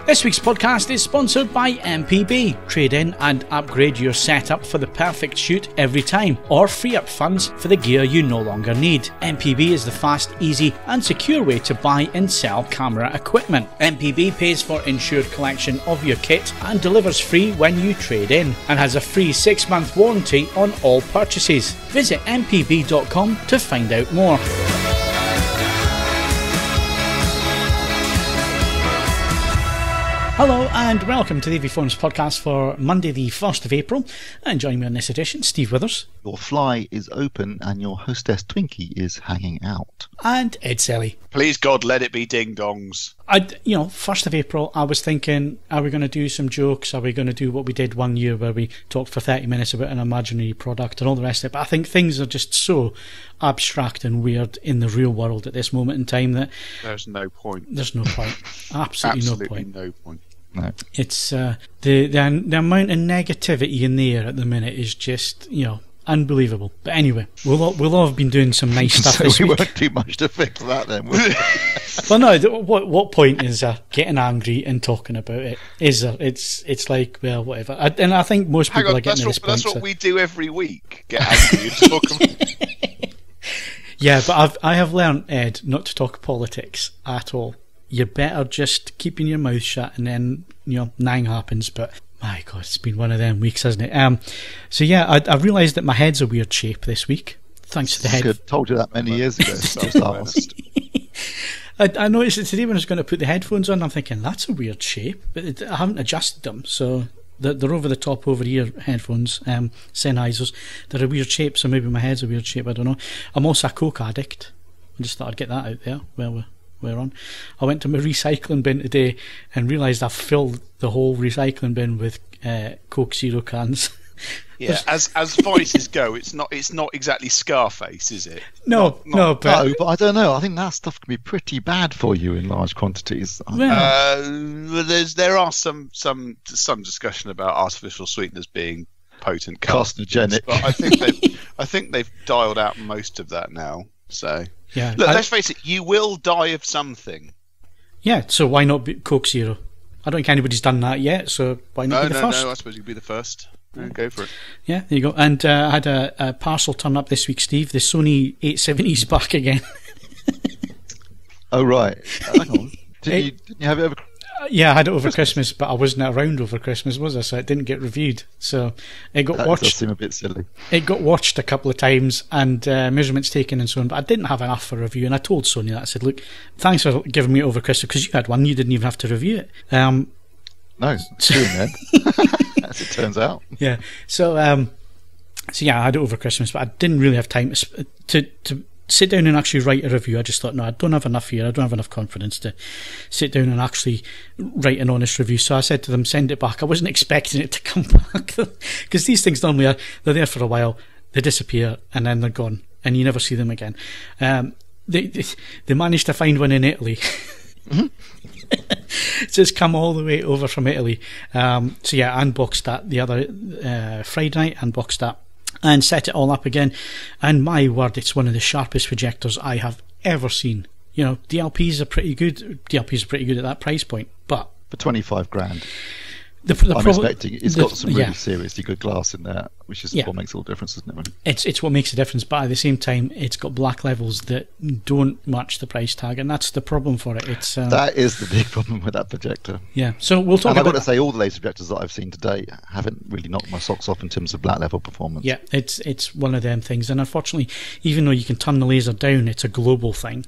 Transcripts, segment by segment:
This week's podcast is sponsored by MPB. Trade in and upgrade your setup for the perfect shoot every time, or free up funds for the gear you no longer need. MPB is the fast, easy and secure way to buy and sell camera equipment. MPB pays for insured collection of your kit and delivers free when you trade in, and has a free 6-month warranty on all purchases. Visit mpb.com to find out more. Hello and welcome to the AVForums podcast for Monday the 1st of April, and joining me on this edition, Steve Withers. Your fly is open and your hostess Twinkie is hanging out. And Ed Selley. Please God, let it be ding-dongs. 1st of April, I was thinking, are we going to do some jokes? Are we going to do what we did one year where we talked for 30 minutes about an imaginary product and all the rest of it? But I think things are just so abstract and weird in the real world at this moment in time that there's no point. There's no point. Absolutely no point. No. It's the amount of negativity in the air at the minute is just, unbelievable. But anyway, we'll all have been doing some nice stuff so this week. We won't do much to fix that then, will we? Well, no. What point is getting angry and talking about it? Is there? It's like, well, whatever. And I think most people are getting to this point. That's what we do every week. Get angry and talk about. Yeah, but I have learned, Ed, not to talk politics at all. You're better just keeping your mouth shut, and then nothing happens. But my God, it's been one of them weeks, hasn't it? So yeah, I realised that my head's a weird shape this week. Thanks to the head. I told you that many years ago. So I was asked. I noticed it today when I was going to put the headphones on. I'm thinking that's a weird shape, but I haven't adjusted them, so they're over the top, over ear headphones, Sennheisers. They're a weird shape, so maybe my head's a weird shape. I don't know. I'm also a Coke addict. I just thought I'd get that out there. Well, we're on. I went to my recycling bin today and realised I've filled the whole recycling bin with Coke Zero cans. Yeah, as vices go, it's not exactly Scarface, is it? No, but I don't know. I think that stuff can be pretty bad for you in large quantities. There are some discussion about artificial sweeteners being potent carcinogenic, but I think they've dialed out most of that now. So yeah, look, let's face it, you will die of something. Yeah, so why not be Coke Zero? I don't think anybody's done that yet, so why not be the first? No, I suppose you'd be the first. Yeah, go for it. Yeah, there you go. And I had a parcel turn up this week, Steve. The Sony 870's back again. Oh, right. Hang on. Didn't you have it over? Yeah, I had it over Christmas, but I wasn't around over Christmas, was I? So it didn't get reviewed. So it got watched. That does seem a bit silly. It got watched a couple of times and measurements taken and so on, but I didn't have enough for review. And I told Sony that. I said, look, thanks for giving me it over Christmas, because you had one. You didn't even have to review it. No, it's true, man. As it turns out. Yeah. So yeah, I had it over Christmas, but I didn't really have time to sit down and actually write a review. I just thought, no, I don't have enough here. I don't have enough confidence to sit down and actually write an honest review. So I said to them, send it back. I wasn't expecting it to come back, because these things normally they're there for a while, they disappear, and then they're gone, and you never see them again. They managed to find one in Italy. Mm-hmm. Just come all the way over from Italy. So yeah, I unboxed that the other Friday night, unboxed that and set it all up again, and my word, it's one of the sharpest projectors I have ever seen. DLPs are pretty good. DLPs are pretty good at that price point, but for 25 grand. I'm expecting it's got some really seriously good glass in there, which is what makes all the difference, isn't it? Really? It's what makes the difference, but at the same time, it's got black levels that don't match the price tag, and that's the problem for it. That is the big problem with that projector. Yeah, so we'll talk. And about I've got to say, all the latest projectors that I've seen today haven't really knocked my socks off in terms of black level performance. Yeah, it's one of them things, and unfortunately, even though you can turn the laser down, it's a global thing.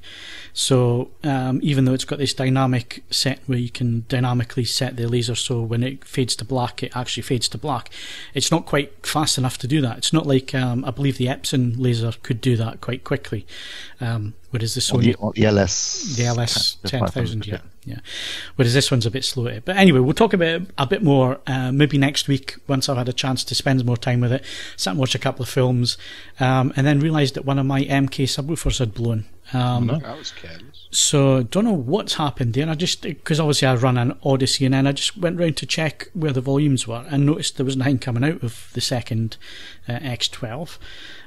So even though it's got this dynamic set where you can dynamically set the laser so when it fades to black, it actually fades to black, it's not quite fast enough to do that. It's not like I believe the Epson laser could do that quite quickly, whereas the Sony the LS 10,000 yeah, whereas this one's a bit slow at it. But anyway, we'll talk about it a bit more maybe next week once I've had a chance to spend more time with it, sat and watch a couple of films, and then realised that one of my MK subwoofers had blown. That was careless. So don't know what's happened there. I just, because obviously I run an Odyssey, and then I just went round to check where the volumes were and noticed there was nothing coming out of the second X12.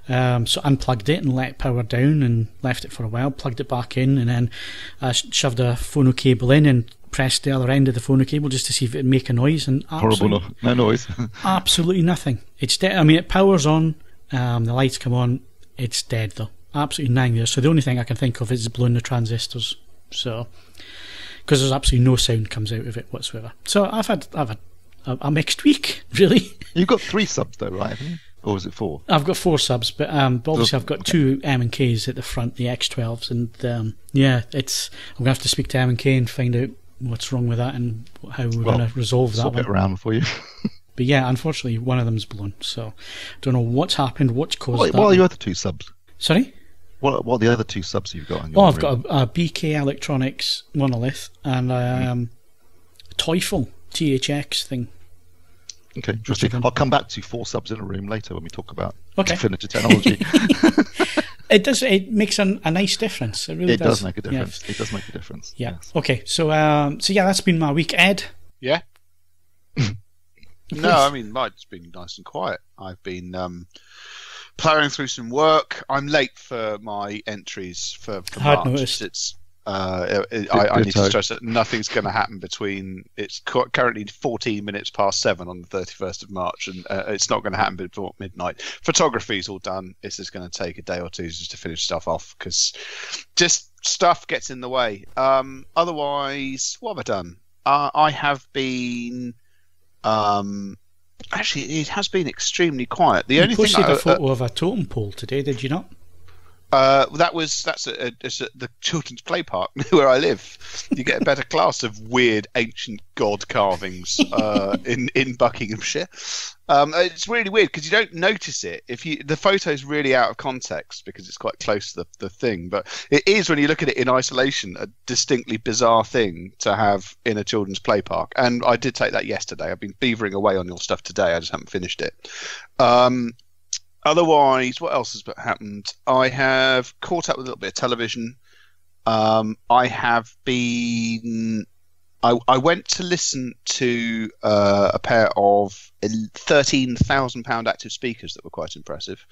So unplugged it and let it power down and left it for a while, plugged it back in, and then I shoved a phono cable in and pressed the other end of the phono cable just to see if it would make a noise, and Horrible, no noise. Absolutely nothing. It's dead. I mean, it powers on, the lights come on, it's dead though. Absolutely nothing there. So the only thing I can think of is blowing the transistors. So, because there's absolutely no sound comes out of it whatsoever. So I've had a mixed week, really. You've got 3 subs though, right? Haven't you? Or is it 4? I've got 4 subs, but obviously I've got 2 M&Ks at the front, the X12s, and yeah, I'm gonna have to speak to M&K and find out what's wrong with that and how we're going to resolve that swap one. it around for you. But yeah, unfortunately, one of them's blown, so don't know what's happened, what's caused that. What are your other 2 subs? Sorry? What are the other 2 subs you've got on your I've got a BK Electronics monolith and a Teufel THX thing. Okay, interesting. I'll come back to 4 subs in a room later when we talk about definitive technology. It makes a nice difference. It really does make a difference. Yeah. It does make a difference. Yeah. Yes. Okay. So yeah, that's been my week. Ed? Yeah. No, I mean, mine's been nice and quiet. I've been plowing through some work. I'm late for my entries for March. Noticed. It's I need to stress that nothing's going to happen between. It's currently 14 minutes past 7 on the 31st of March, and it's not going to happen before midnight. Photography's all done. It's just going to take a day or two just to finish stuff off because just stuff gets in the way. Otherwise, what have I done? I have been. Actually, it has been extremely quiet. The only thing posted a photo of a totem pole today, did you not? That's at the children's play park where I live. You get a better class of weird ancient god carvings in Buckinghamshire. It's really weird because you don't notice it if the photo's really out of context because it's quite close to the thing. But it is, when you look at it in isolation, a distinctly bizarre thing to have in a children's play park. And I did take that yesterday. I've been beavering away on your stuff today. I just haven't finished it. Otherwise, what else has happened? I have caught up with a little bit of television. I have been. I went to listen to a pair of £13,000 active speakers that were quite impressive,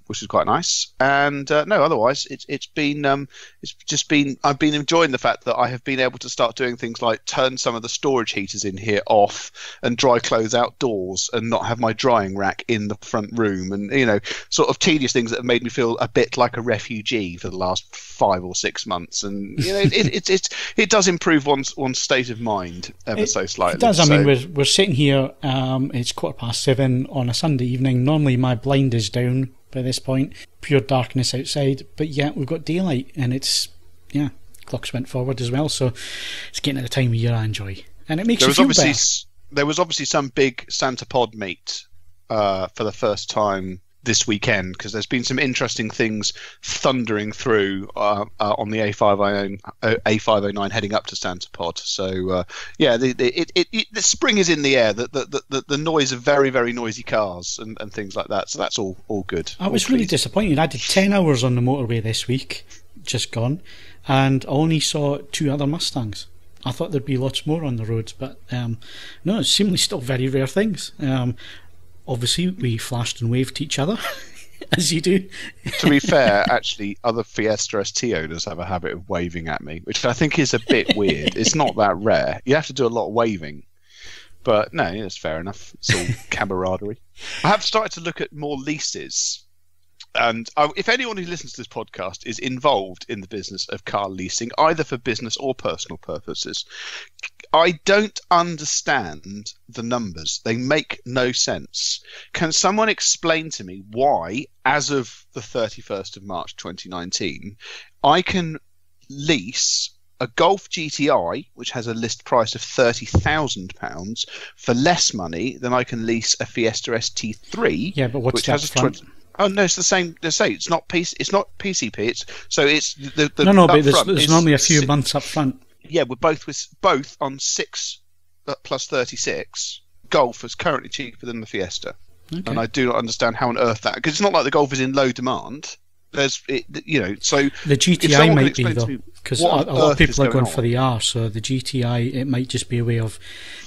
which is quite nice. And no, otherwise it's just been I've been enjoying the fact that I have been able to start doing things like turn some of the storage heaters in here off and dry clothes outdoors and not have my drying rack in the front room, and sort of tedious things that have made me feel a bit like a refugee for the last 5 or 6 months. And it does improve one's state of mind ever so slightly. It does. I mean, we're sitting here. It's 7:15 on a Sunday evening. Normally my blind is down by this point. Pure darkness outside. But yeah, we've got daylight, and clocks went forward as well. So it's getting at the time of year I enjoy, and it makes you feel better. There was obviously some big Santa Pod meet for the first time this weekend, because there's been some interesting things thundering through on the A509 heading up to Santa Pod. So the spring is in the air. The noise of very, very noisy cars and things like that. So that's all good. I was really disappointed. I did 10 hours on the motorway this week, just gone, and I only saw 2 other Mustangs. I thought there'd be lots more on the roads, but no, it's seemingly still very rare things. Obviously, we flashed and waved to each other, as you do. To be fair, actually, other Fiesta ST owners have a habit of waving at me, which I think is a bit weird. It's not that rare. You have to do a lot of waving. But no, it's fair enough. It's all camaraderie. I have started to look at more leases. And if anyone who listens to this podcast is involved in the business of car leasing, either for business or personal purposes, I don't understand the numbers. They make no sense. Can someone explain to me why, as of the 31st of March 2019, I can lease a Golf GTI, which has a list price of £30,000, for less money than I can lease a Fiesta ST3? Yeah, but what's that front? Oh no, it's the same. They say it's not PCP. It's the no. But there's normally a few months up front. Yeah, we're both on 6 plus 36. Golf is currently cheaper than the Fiesta, and I do not understand how on earth that, because it's not like the Golf is in low demand. So the GTI might be though, because a lot of people are going for the R. So the GTI, it might just be a way of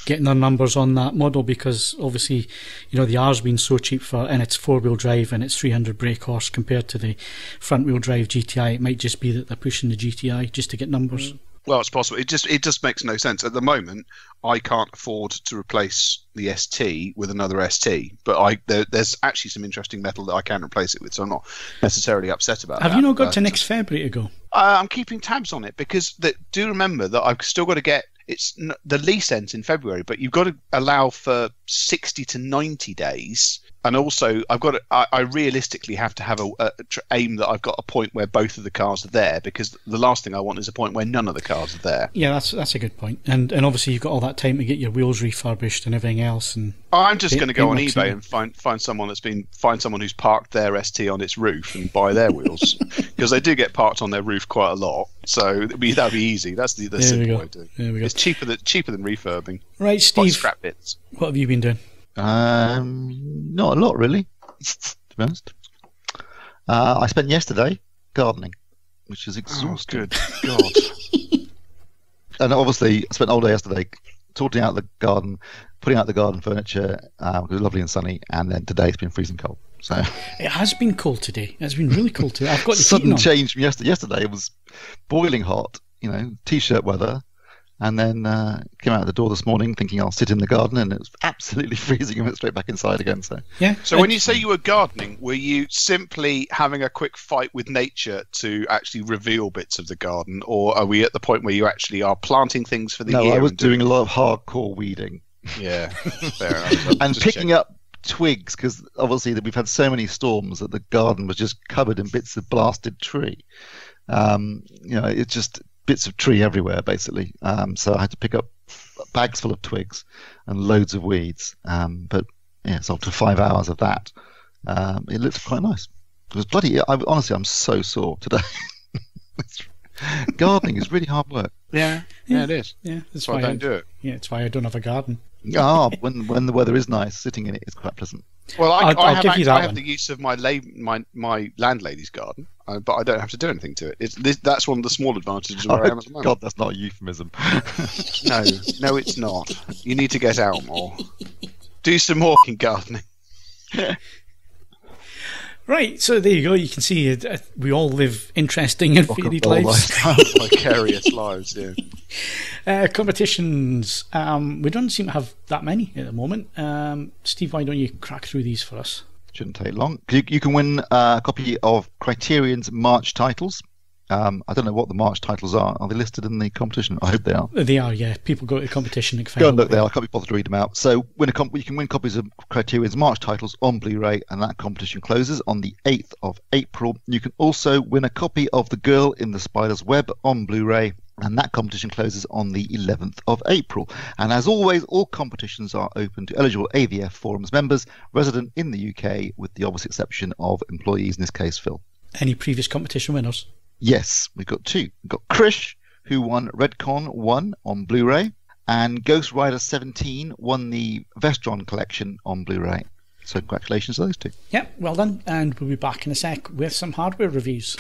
getting their numbers on that model, because obviously, the R's been so cheap and it's 4-wheel drive and it's 300 brake horse compared to the front-wheel drive GTI. It might just be that they're pushing the GTI just to get numbers. Well, it's possible. It just makes no sense at the moment. I can't afford to replace the ST with another ST, but there's actually some interesting metal that I can replace it with, so I'm not necessarily upset about that. Have you not got to next February to go? I'm keeping tabs on it, because do remember that I've still got to get the lease ends in February, but you've got to allow for 60 to 90 days. And also, I realistically have to have aim that I've got a point where both of the cars are there, because the last thing I want is a point where none of the cars are there. Yeah, that's a good point. And obviously you've got all that time to get your wheels refurbished and everything else. And I'm just going to go on eBay and find someone who's parked their ST on its roof and buy their wheels, because they do get parked on their roof quite a lot. So that'd be easy. That's the simple way to do it. It's cheaper than refurbing. Right, Steve. Scrap bits. What have you been doing? Not a lot, really, to be honest. I spent yesterday gardening, which is exhausting. Oh, good God. And obviously, I spent all day yesterday sorting out the garden, putting out the garden furniture, because it was lovely and sunny, and then today it's been freezing cold. So it has been cold today. It's been really cold today. I've got the sudden change from yesterday. It was boiling hot, t-shirt weather. And then came out the door this morning thinking I'll sit in the garden, and it was absolutely freezing and went straight back inside again. So yeah. So when you say you were gardening, were you simply having a quick fight with nature to actually reveal bits of the garden, or are we at the point where you actually are planting things for the year? No, I was doing a lot of hardcore weeding. Yeah, fair enough. And picking up twigs, because obviously we've had so many storms that the garden was just covered in bits of blasted tree. It's just bits of tree everywhere, basically. So I had to pick up bags full of twigs and loads of weeds. But yeah, it's up to 5 hours of that. It looked quite nice. It was honestly, I'm so sore today. Gardening is really hard work. Yeah, it is. Yeah, that's why I don't do it. Yeah, it's why I don't have a garden. When the weather is nice, sitting in it is quite pleasant. Well, I have the use of my landlady's garden, but I don't have to do anything to it. That's one of the small advantages of where I am at the moment. God, that's not a euphemism. No, it's not. You need to get out more. Do some more gardening. Right, so there you go. You can see we all live interesting and varied lives. Vicarious lives, yeah. Competitions. We don't seem to have that many at the moment. Steve, why don't you crack through these for us? Shouldn't take long. You can win a copy of Criterion's March titles. I don't know what the March titles are. Are they listed in the competition? I hope they are. They are, yeah. People go to the competition. Go and look there. I can't be bothered to read them out. So you can win copies of Criterion's March titles on Blu-ray, and that competition closes on the 8th of April. You can also win a copy of The Girl in the Spider's Web on Blu-ray, and that competition closes on the 11th of April. And as always, all competitions are open to eligible AVForums members resident in the UK, with the obvious exception of employees, in this case, Phil. Any previous competition winners? Yes, we've got two. We've got Krish, who won Redcon 1 on Blu-ray, and Ghost Rider 17 won the Vestron collection on Blu-ray. So congratulations to those two. Yeah, well done. And we'll be back in a sec with some hardware reviews.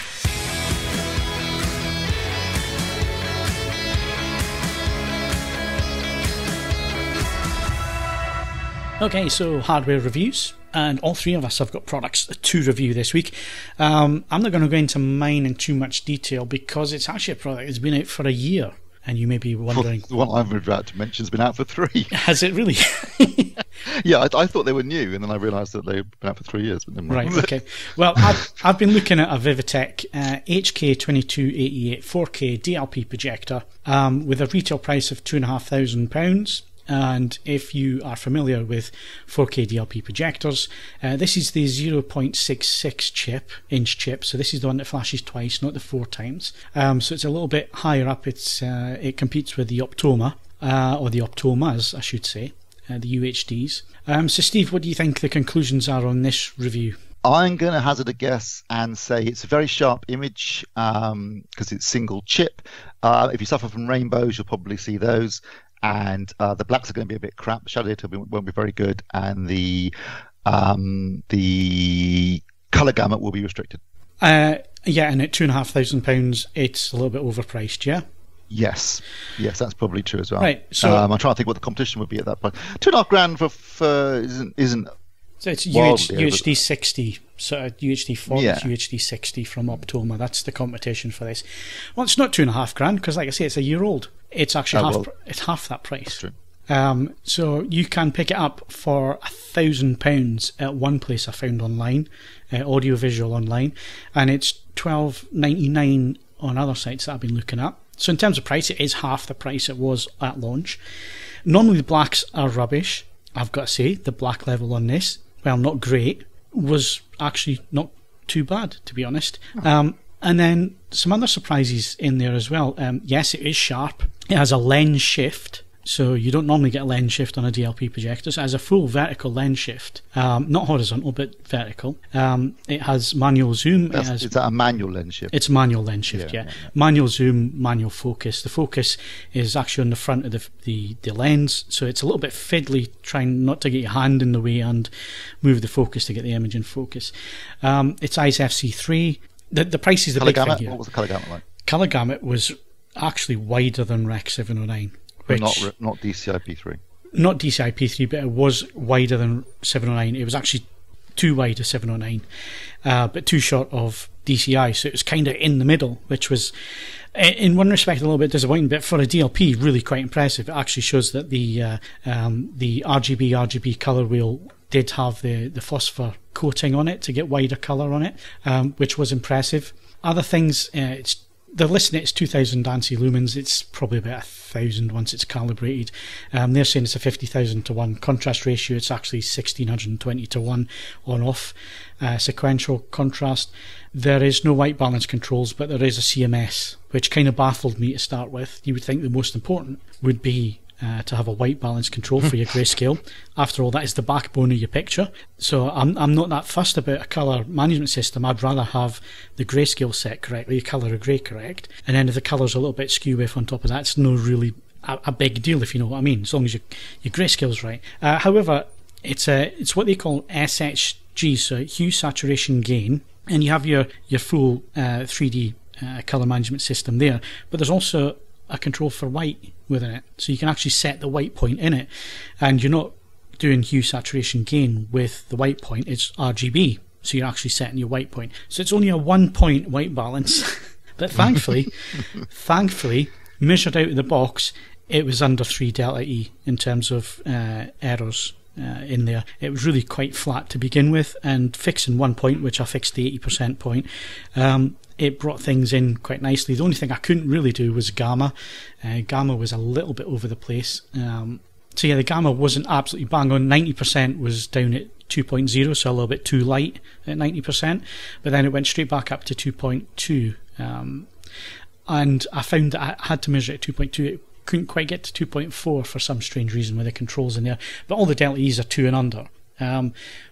Okay, so hardware reviews, and all three of us have got products to review this week. I'm not going to go into mine in too much detail because it's actually a product that's been out for a year, and you may be wondering... The one I'm about to mention has been out for 3. Has it really? Yeah, I thought they were new, and then I realised that they've been out for 3 years. But right, okay. Well, I've been looking at a Vivitek HK2288 4K DLP projector with a retail price of £2,500. And if you are familiar with 4K DLP projectors, this is the 0.66 inch chip. So this is the one that flashes twice, not the 4 times. So it's a little bit higher up. It competes with the Optoma, or the Optomas, I should say, the UHDs. So Steve, what do you think the conclusions are on this review? I'm going to hazard a guess and say it's a very sharp image because it's single chip. If you suffer from rainbows, you'll probably see those. And the blacks are going to be a bit crap. Shadow data won't be very good, and the color gamut will be restricted. Yeah, and at £2,500, it's a little bit overpriced, yeah? Yes, that's probably true as well. Right, so I'm trying to think what the competition would be at that point. £2,500 for isn't. So it's wildly UHD 60, so UHD 40, Yeah. UHD 60 from Optoma. That's the competition for this. Well, it's not £2,500 because, like I say, it's a year old. It's actually it's half that price. That's true. So you can pick it up for £1,000 at one place I found online, Audiovisual Online, and it's $12.99 on other sites that I've been looking at. So in terms of price, it is half the price it was at launch. Normally the blacks are rubbish. I've got to say, the black level on this, well, not great, was actually not too bad, to be honest. And then some other surprises in there as well. Yes, it is sharp. It has a lens shift. So you don't normally get a lens shift on a DLP projector. So it has a full vertical lens shift, not horizontal but vertical. It has manual zoom. Is that a manual lens shift? It's manual lens shift, yeah. Manual zoom, manual focus. The focus is actually on the front of the lens, so it's a little bit fiddly trying not to get your hand in the way and move the focus to get the image in focus. It's ISO FC3. The price is the Color big thing gamut? here. What was the colour gamut like? Colour gamut was actually wider than Rec 709. Not DCI-P3. Not DCI-P3, but it was wider than 709. It was actually too wide of 709, but too short of DCI, so it was kind of in the middle, which was, in one respect, a little bit disappointing, but for a DLP, really quite impressive. It actually shows that the RGB colour wheel did have the phosphor coating on it to get wider colour on it, which was impressive. Other things, they're listing it's 2,000 ANSI lumens. It's probably about 1,000 once it's calibrated. They're saying it's a 50,000 to 1 contrast ratio. It's actually 1,620 to 1 on-off sequential contrast. There is no white balance controls, but there is a CMS, which kind of baffled me to start with. You would think the most important would be to have a white balance control for your grayscale. After all, that is the backbone of your picture. So I'm not that fussed about a colour management system. I'd rather have the grayscale set correctly, the colour of grey correct, and then if the colour's a little bit skew with on top of that, it's no really a big deal, if you know what I mean, as long as your grayscale's right. However, it's what they call SHG, so hue saturation gain, and you have your full 3D colour management system there, but there's also a control for white within it, so you can actually set the white point in it, and you're not doing hue saturation gain with the white point, it's RGB, so you're actually setting your white point, so it's only a 1 point white balance. But thankfully measured out of the box, it was under 3 delta E in terms of errors in there. It was really quite flat to begin with, and fixing 1 point, which I fixed the 80% point, it brought things in quite nicely. The only thing I couldn't really do was gamma. Gamma was a little bit over the place. So yeah, the gamma wasn't absolutely bang on. 90% was down at 2.0, so a little bit too light at 90%, but then it went straight back up to 2.2. And I found that I had to measure it at 2.2. It couldn't quite get to 2.4 for some strange reason with the controls in there, but all the delta E's are 2 and under.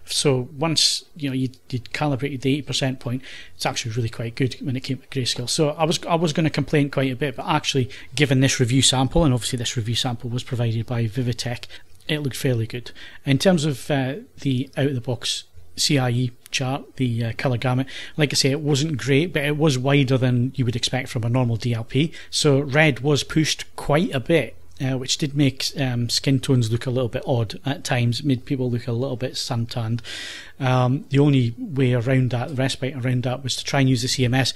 So once you'd calibrated the 80% point, it's actually really quite good when it came to grayscale. So I was going to complain quite a bit, but actually, given this review sample, and obviously this review sample was provided by Vivitek, it looked fairly good. In terms of the out of the box CIE chart, the colour gamut, like I say, it wasn't great, but it was wider than you would expect from a normal DLP. So red was pushed quite a bit, which did make skin tones look a little bit odd at times. It made people look a little bit suntanned. The only way around that, the respite around that, was to try and use the CMS.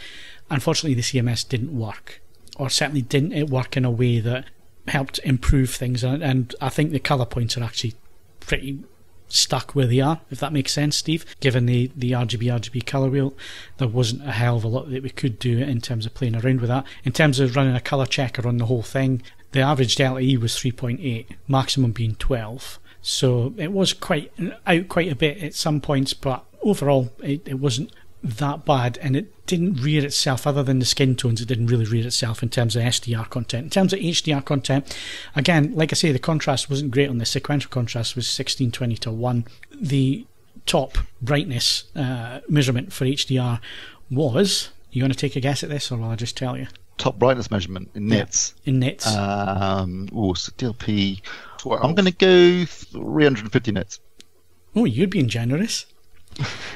Unfortunately, the CMS didn't work, or certainly didn't work in a way that helped improve things. And I think the colour points are actually pretty stuck where they are, if that makes sense, Steve. Given the RGB colour wheel, there wasn't a hell of a lot that we could do in terms of playing around with that. In terms of running a colour checker on the whole thing, the average delta E was 3.8, maximum being 12. So it was quite a bit at some points, but overall it wasn't that bad, and it didn't rear itself, other than the skin tones, it didn't really rear itself in terms of SDR content. In terms of HDR content, again, like I say, the contrast wasn't great on the sequential contrast, was 1620 to 1. The top brightness measurement for HDR was, you want to take a guess at this, or will I just tell you? Top brightness measurement in nits. In nits. So DLP 12. I'm going to go 350 nits. Oh, you're being generous.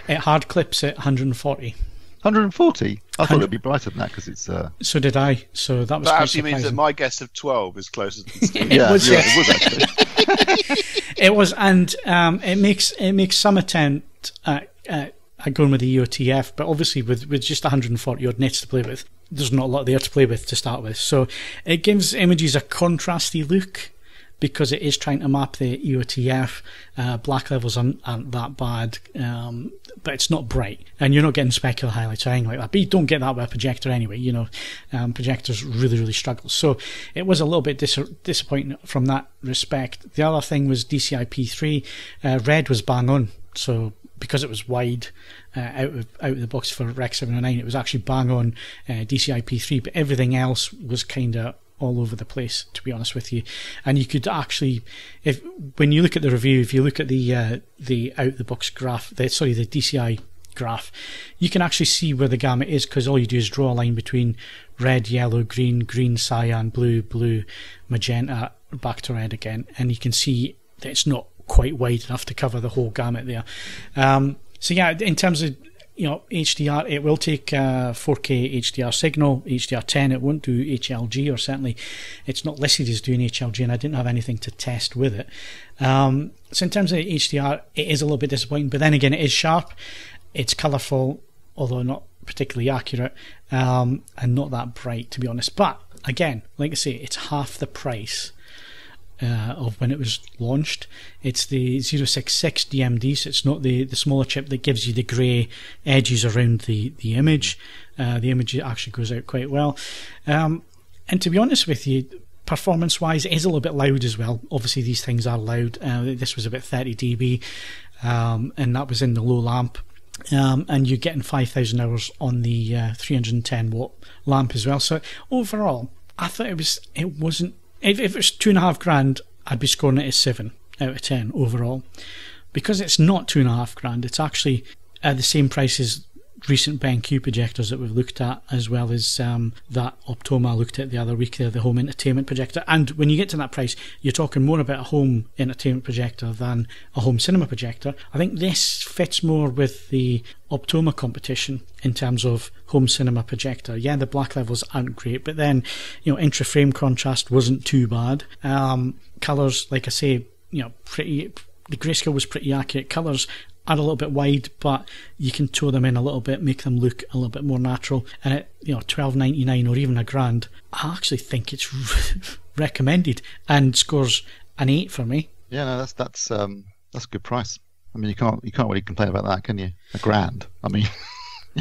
It hard clips at 140. 140. I thought it'd be brighter than that because it's. So did I. So that was. That quite actually means that my guess of 12 is closer to Steve. Yeah, it was actually. It was, and it makes some attempt at going with the EOTF, but obviously with just 140 odd nits to play with, there's not a lot there to play with to start with. So it gives images a contrasty look because it is trying to map the EOTF. Black levels aren't that bad, but it's not bright, and you're not getting specular highlights or anything like that. But you don't get that with a projector anyway. Projectors really struggle. So it was a little bit disappointing from that respect. The other thing was DCI-P3. Red was bang on. So because it was wide out of the box for Rec 709, it was actually bang on DCI-P3, but everything else was kind of all over the place, to be honest with you. And you could actually, when you look at the review, if you look at the out the box graph, the DCI graph, you can actually see where the gamut is, because all you do is draw a line between red, yellow, green, cyan, blue, magenta, back to red again, and you can see that it's not quite wide enough to cover the whole gamut there. So yeah, in terms of HDR, it will take 4K HDR signal, HDR10. It won't do HLG, or certainly it's not listed as doing HLG, and I didn't have anything to test with it. So in terms of HDR, it is a little bit disappointing, but then again, it is sharp, it's colourful, although not particularly accurate, and not that bright, to be honest. But again, like I say, it's half the price of when it was launched. It's the 066 DMD, so it's not the smaller chip that gives you the grey edges around the image. The image actually goes out quite well. And to be honest with you, performance-wise, it is a little bit loud as well. Obviously, these things are loud. This was about 30 dB, and that was in the low lamp. And you're getting 5,000 hours on the 310 watt lamp as well. So overall, I thought it wasn't. If it was $2,500, I'd be scoring it as 7 out of 10 overall. Because it's not $2,500, it's actually the same price as recent BenQ projectors that we've looked at, as well as that Optoma I looked at the other week there, the home entertainment projector. And when you get to that price, you're talking more about a home entertainment projector than a home cinema projector. I think this fits more with the Optoma competition in terms of home cinema projector. Yeah, the black levels aren't great, but then intra-frame contrast wasn't too bad. Colours, like I say, pretty. The grayscale was pretty accurate. Colours are a little bit wide, but you can tone them in a little bit, make them look a little bit more natural. And at $12.99 or even $1,000, I actually think it's recommended and scores an 8 for me. Yeah, no, that's a good price. I mean, you can't really complain about that, can you? $1,000. I mean,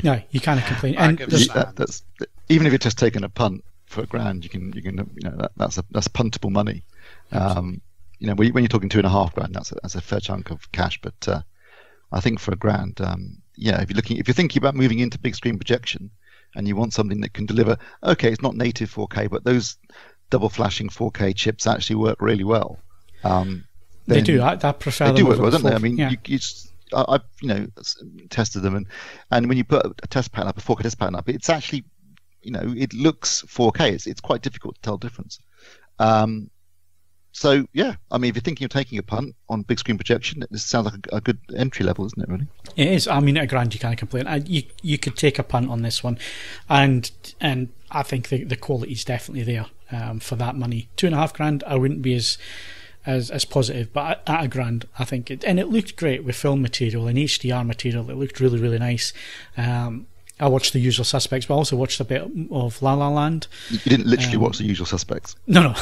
no, you can't complain. And that's even if you're just taking a punt for $1,000, you can that's puntable money. When you're talking $2,500, that's a fair chunk of cash, but. I think for $1,000, if you're thinking about moving into big screen projection and you want something that can deliver, okay, it's not native 4K, but those double flashing 4K chips actually work really well. They do. I prefer them. They do work well, don't they? I mean, yeah. I've tested them, and when you put a test pattern up, a 4K test pattern up, it's actually, it looks 4K. It's quite difficult to tell the difference. So yeah, I mean, if you're thinking of taking a punt on big screen projection, this sounds like a good entry level, isn't it? Really, it is. I mean, at $1,000 you can't complain. You could take a punt on this one, and I think the quality is definitely there for that money. $2,500, I wouldn't be as positive, but at $1,000, I think it looked great with film material and HDR material. It looked really nice. I watched The Usual Suspects, but I also watched a bit of La La Land. You didn't literally watch The Usual Suspects? No.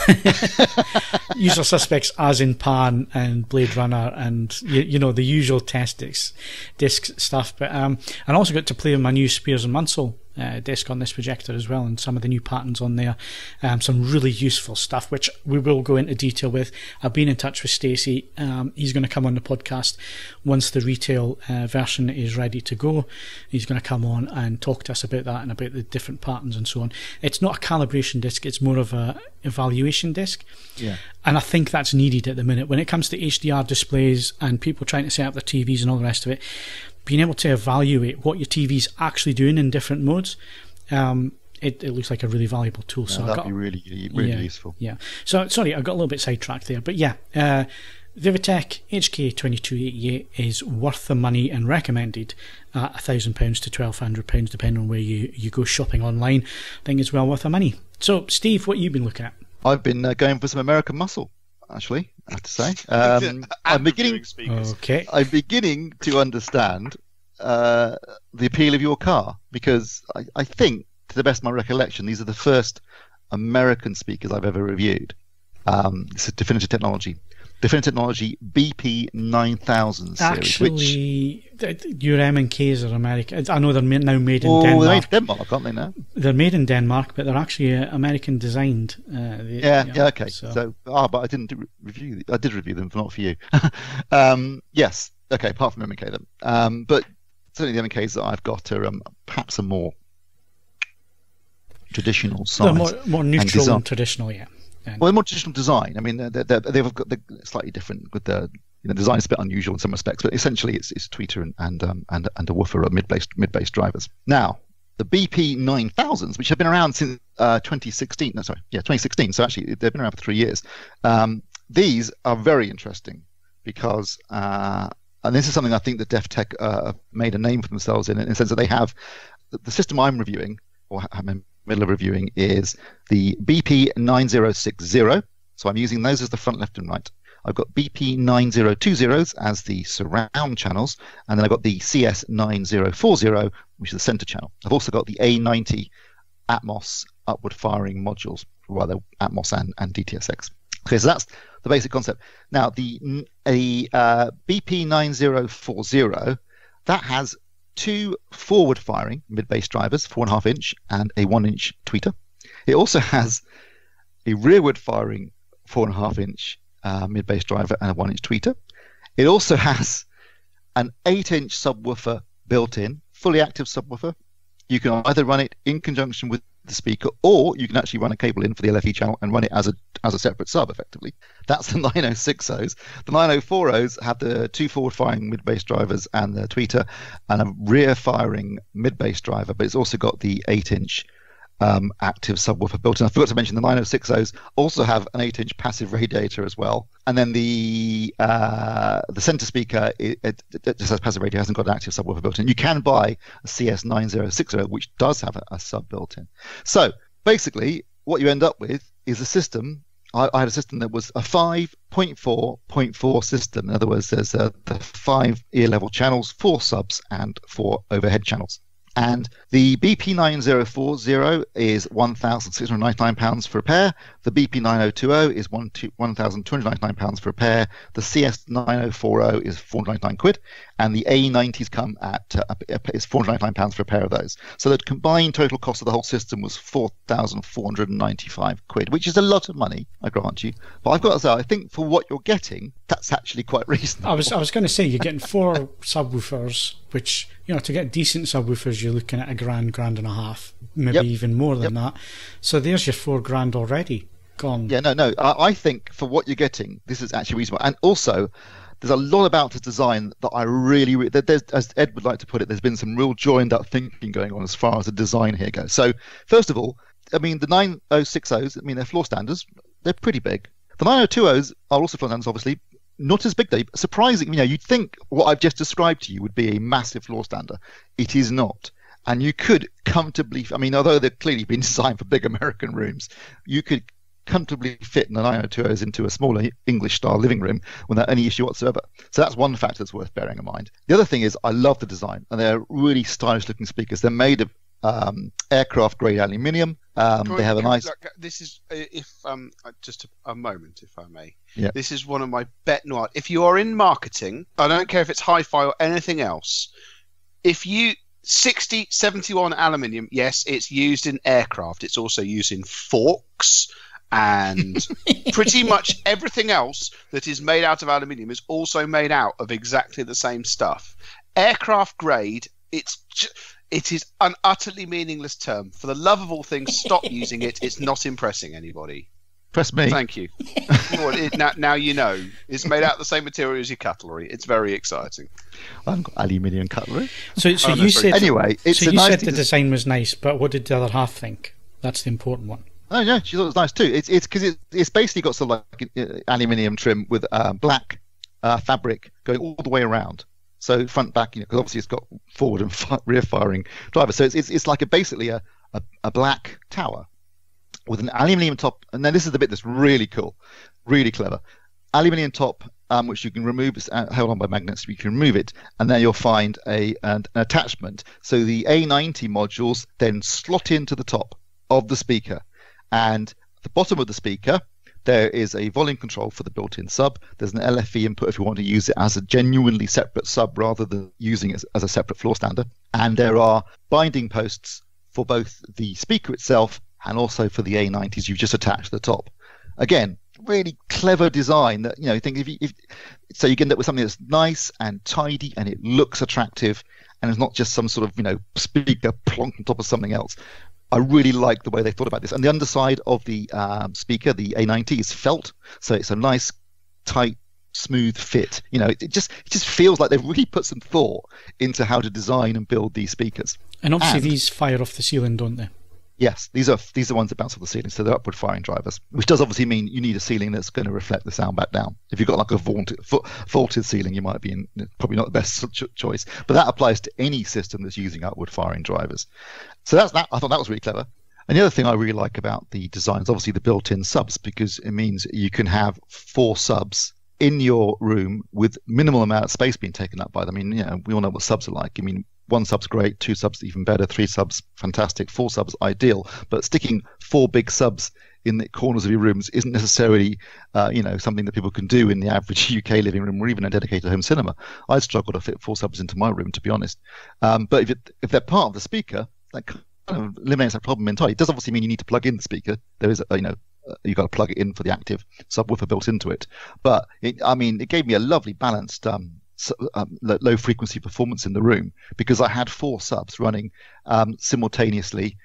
Usual Suspects as in Pan and Blade Runner and, the usual test disc stuff. But I also got to play with my new Spears and Mansell disc on this projector as well, and some of the new patterns on there. Some really useful stuff, which we will go into detail with. I've been in touch with Stacey. He's going to come on the podcast once the retail version is ready to go. He's going to come on and talk to us about that and about the different patterns and so on. It's not a calibration disc, it's more of a evaluation disc. Yeah. And I think that's needed at the minute when it comes to HDR displays and people trying to set up their TVs and all the rest of it. Being able to evaluate what your TV's actually doing in different modes, it looks like a really valuable tool. Yeah, so that'd be really useful. Yeah. So sorry, I got a little bit sidetracked there, but yeah, Vivitek HK2288 is worth the money and recommended at £1,000 to £1,200, depending on where you go shopping online. I think it's well worth the money. So, Steve, what have you been looking at? I've been going for some American muscle, actually, I have to say. I'm beginning to understand the appeal of your car, because I think, to the best of my recollection, these are the first American speakers I've ever reviewed. It's a Definitive Technology BP9000 series. Actually, your M&Ks are American. I know they're now made in Denmark. They're made in Denmark, aren't they now? They're made in Denmark, but they're actually American designed. Okay. But I didn't review. I did review them, but not for you. Yes. Okay. Apart from M&K, them. But certainly the M&Ks that I've got are perhaps a more traditional size. They're more neutral and traditional, yeah. Well, they're more traditional design. I mean, they're slightly different with the design is a bit unusual in some respects, but essentially it's tweeter and a woofer or mid-bass drivers. Now, the BP9000s, which have been around since 2016. 2016. So actually, they've been around for 3 years. These are very interesting because, and this is something I think that Def Tech made a name for themselves in the sense that they have the system I'm reviewing, or I'm in the middle of reviewing, is the BP9060. So I'm using those as the front, left, and right. I've got BP9020s as the surround channels, and then I've got the CS9040, which is the center channel. I've also got the A90 Atmos upward firing modules, rather Atmos and DTSX. Okay, so that's the basic concept. Now, the BP9040, that has two forward-firing mid-bass drivers, 4.5-inch and a 1-inch tweeter. It also has a rearward-firing 4.5-inch mid-bass driver and a 1-inch tweeter. It also has an 8-inch subwoofer built in, fully active subwoofer. You can either run it in conjunction with the speaker, or you can actually run a cable in for the LFE channel and run it as a separate sub, effectively. That's the 9060s. The 9040s have the two forward-firing mid-bass drivers and the tweeter, and a rear-firing mid-bass driver, but it's also got the 8-inch active subwoofer built in. I forgot to mention the 9060s also have an 8-inch passive radiator as well. And then the center speaker, it just has passive radiator, hasn't got an active subwoofer built in. You can buy a CS9060, which does have a sub built in. So basically, what you end up with is a system. I had a system that was a 5.4.4 system. In other words, there's the 5 ear level channels, 4 subs, and 4 overhead channels. And the BP9040 is £1,699 for a pair. The BP9020 is £1,299 for a pair. The CS9040 is £499, and the A90s come at is £499 for a pair of those. So the combined total cost of the whole system was £4,495, which is a lot of money, I grant you. But I've got to say, I think for what you're getting, that's actually quite reasonable. I was going to say, you're getting 4 subwoofers, which, to get decent subwoofers, you're looking at £1,000, £1,500, maybe even more than that. So there's your £4,000 already gone. Yeah, no. I think for what you're getting, this is actually reasonable. And also, there's a lot about this design that I really there's, as Ed would like to put it, there's been some real joined-up thinking going on as far as the design here goes. So, first of all, I mean, the 9060s, they're floor standers. They're pretty big. The 9020s are also floor standers, obviously. Not as big, though. Surprising, you'd think what I've just described to you would be a massive floor stander. It is not. And you could comfortably, although they've clearly been designed for big American rooms, you could comfortably fit the 9020s into a smaller English-style living room without any issue whatsoever. So that's one factor that's worth bearing in mind. The other thing is I love the design, and they're really stylish-looking speakers. They're made of aircraft-grade aluminium. They have a nice. Look, this is just a moment, if I may. Yeah. This is one of my bet noir. If you are in marketing, I don't care if it's hi-fi or anything else. If you 71 aluminium, yes, it's used in aircraft. It's also used in forks, and pretty much everything else that is made out of aluminium is also made out of exactly the same stuff. Aircraft grade. It is an utterly meaningless term. For the love of all things, stop using it. It's not impressing anybody. Press me. Thank you. Now you know. It's made out of the same material as your cutlery. It's very exciting. I haven't got aluminium cutlery. So you said anyway. You said the design was nice, but what did the other half think? That's the important one. Oh yeah, she thought it was nice too. It's because it's basically got sort of like aluminium trim with black fabric going all the way around. So front, back, because obviously it's got forward and rear firing drivers. So it's like basically a black tower with an aluminium top. And then this is the bit that's really cool, really clever. Aluminium top, which you can remove, held on by magnets, you can remove it, and then you'll find an attachment. So the A90 modules then slot into the top of the speaker. And at the bottom of the speaker, there is a volume control for the built-in sub. There's an LFE input if you want to use it as a genuinely separate sub rather than using it as a separate floor stander. And there are binding posts for both the speaker itself and also for the A90s you've just attached to the top. Again, really clever design that, you think so you can end up with something that's nice and tidy and it looks attractive and it's not just some sort of, speaker plonked on top of something else. I really like the way they thought about this. And the underside of the speaker, the A90, is felt, so it's a nice, tight, smooth fit. It just feels like they've really put some thought into how to design and build these speakers. And obviously these fire off the ceiling, don't they? Yes, these are ones that bounce off the ceiling, so they're upward firing drivers, which does obviously mean you need a ceiling that's going to reflect the sound back down. If you've got like a vaulted ceiling, you might be probably not the best choice, but that applies to any system that's using upward firing drivers. So that's that. I thought that was really clever. And the other thing I really like about the design is obviously the built-in subs, because it means you can have 4 subs in your room with minimal amount of space being taken up by them. I mean, we all know what subs are like. 1 sub's great, 2 subs even better, 3 subs fantastic, 4 subs ideal. But sticking 4 big subs in the corners of your rooms isn't necessarily, something that people can do in the average UK living room or even a dedicated home cinema. I'd struggle to fit 4 subs into my room, to be honest. But if they're part of the speaker, that kind of eliminates that problem entirely. It does obviously mean you need to plug in the speaker. There is, you've got to plug it in for the active subwoofer built into it. But it gave me a lovely balanced low frequency performance in the room, because I had 4 subs running simultaneously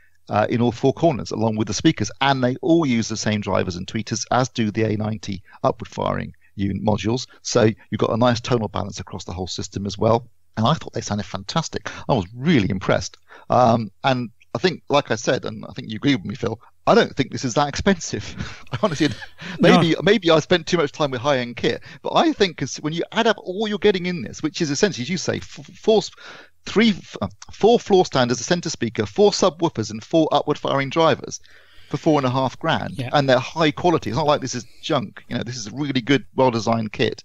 in all 4 corners along with the speakers, and they all use the same drivers and tweeters as do the A90 upward firing unit modules. So you've got a nice tonal balance across the whole system as well. And I thought they sounded fantastic. I was really impressed. And I think, like I said, and I think you agree with me, Phil, I don't think this is that expensive. I honestly, maybe I spent too much time with high-end kit, but I think when you add up all you're getting in this, which is essentially, as you say, 4 floor standers, a center speaker, 4 subwoofers, and 4 upward-firing drivers for $4,500, yeah. And they're high quality. It's not like this is junk. This is a really good, well-designed kit.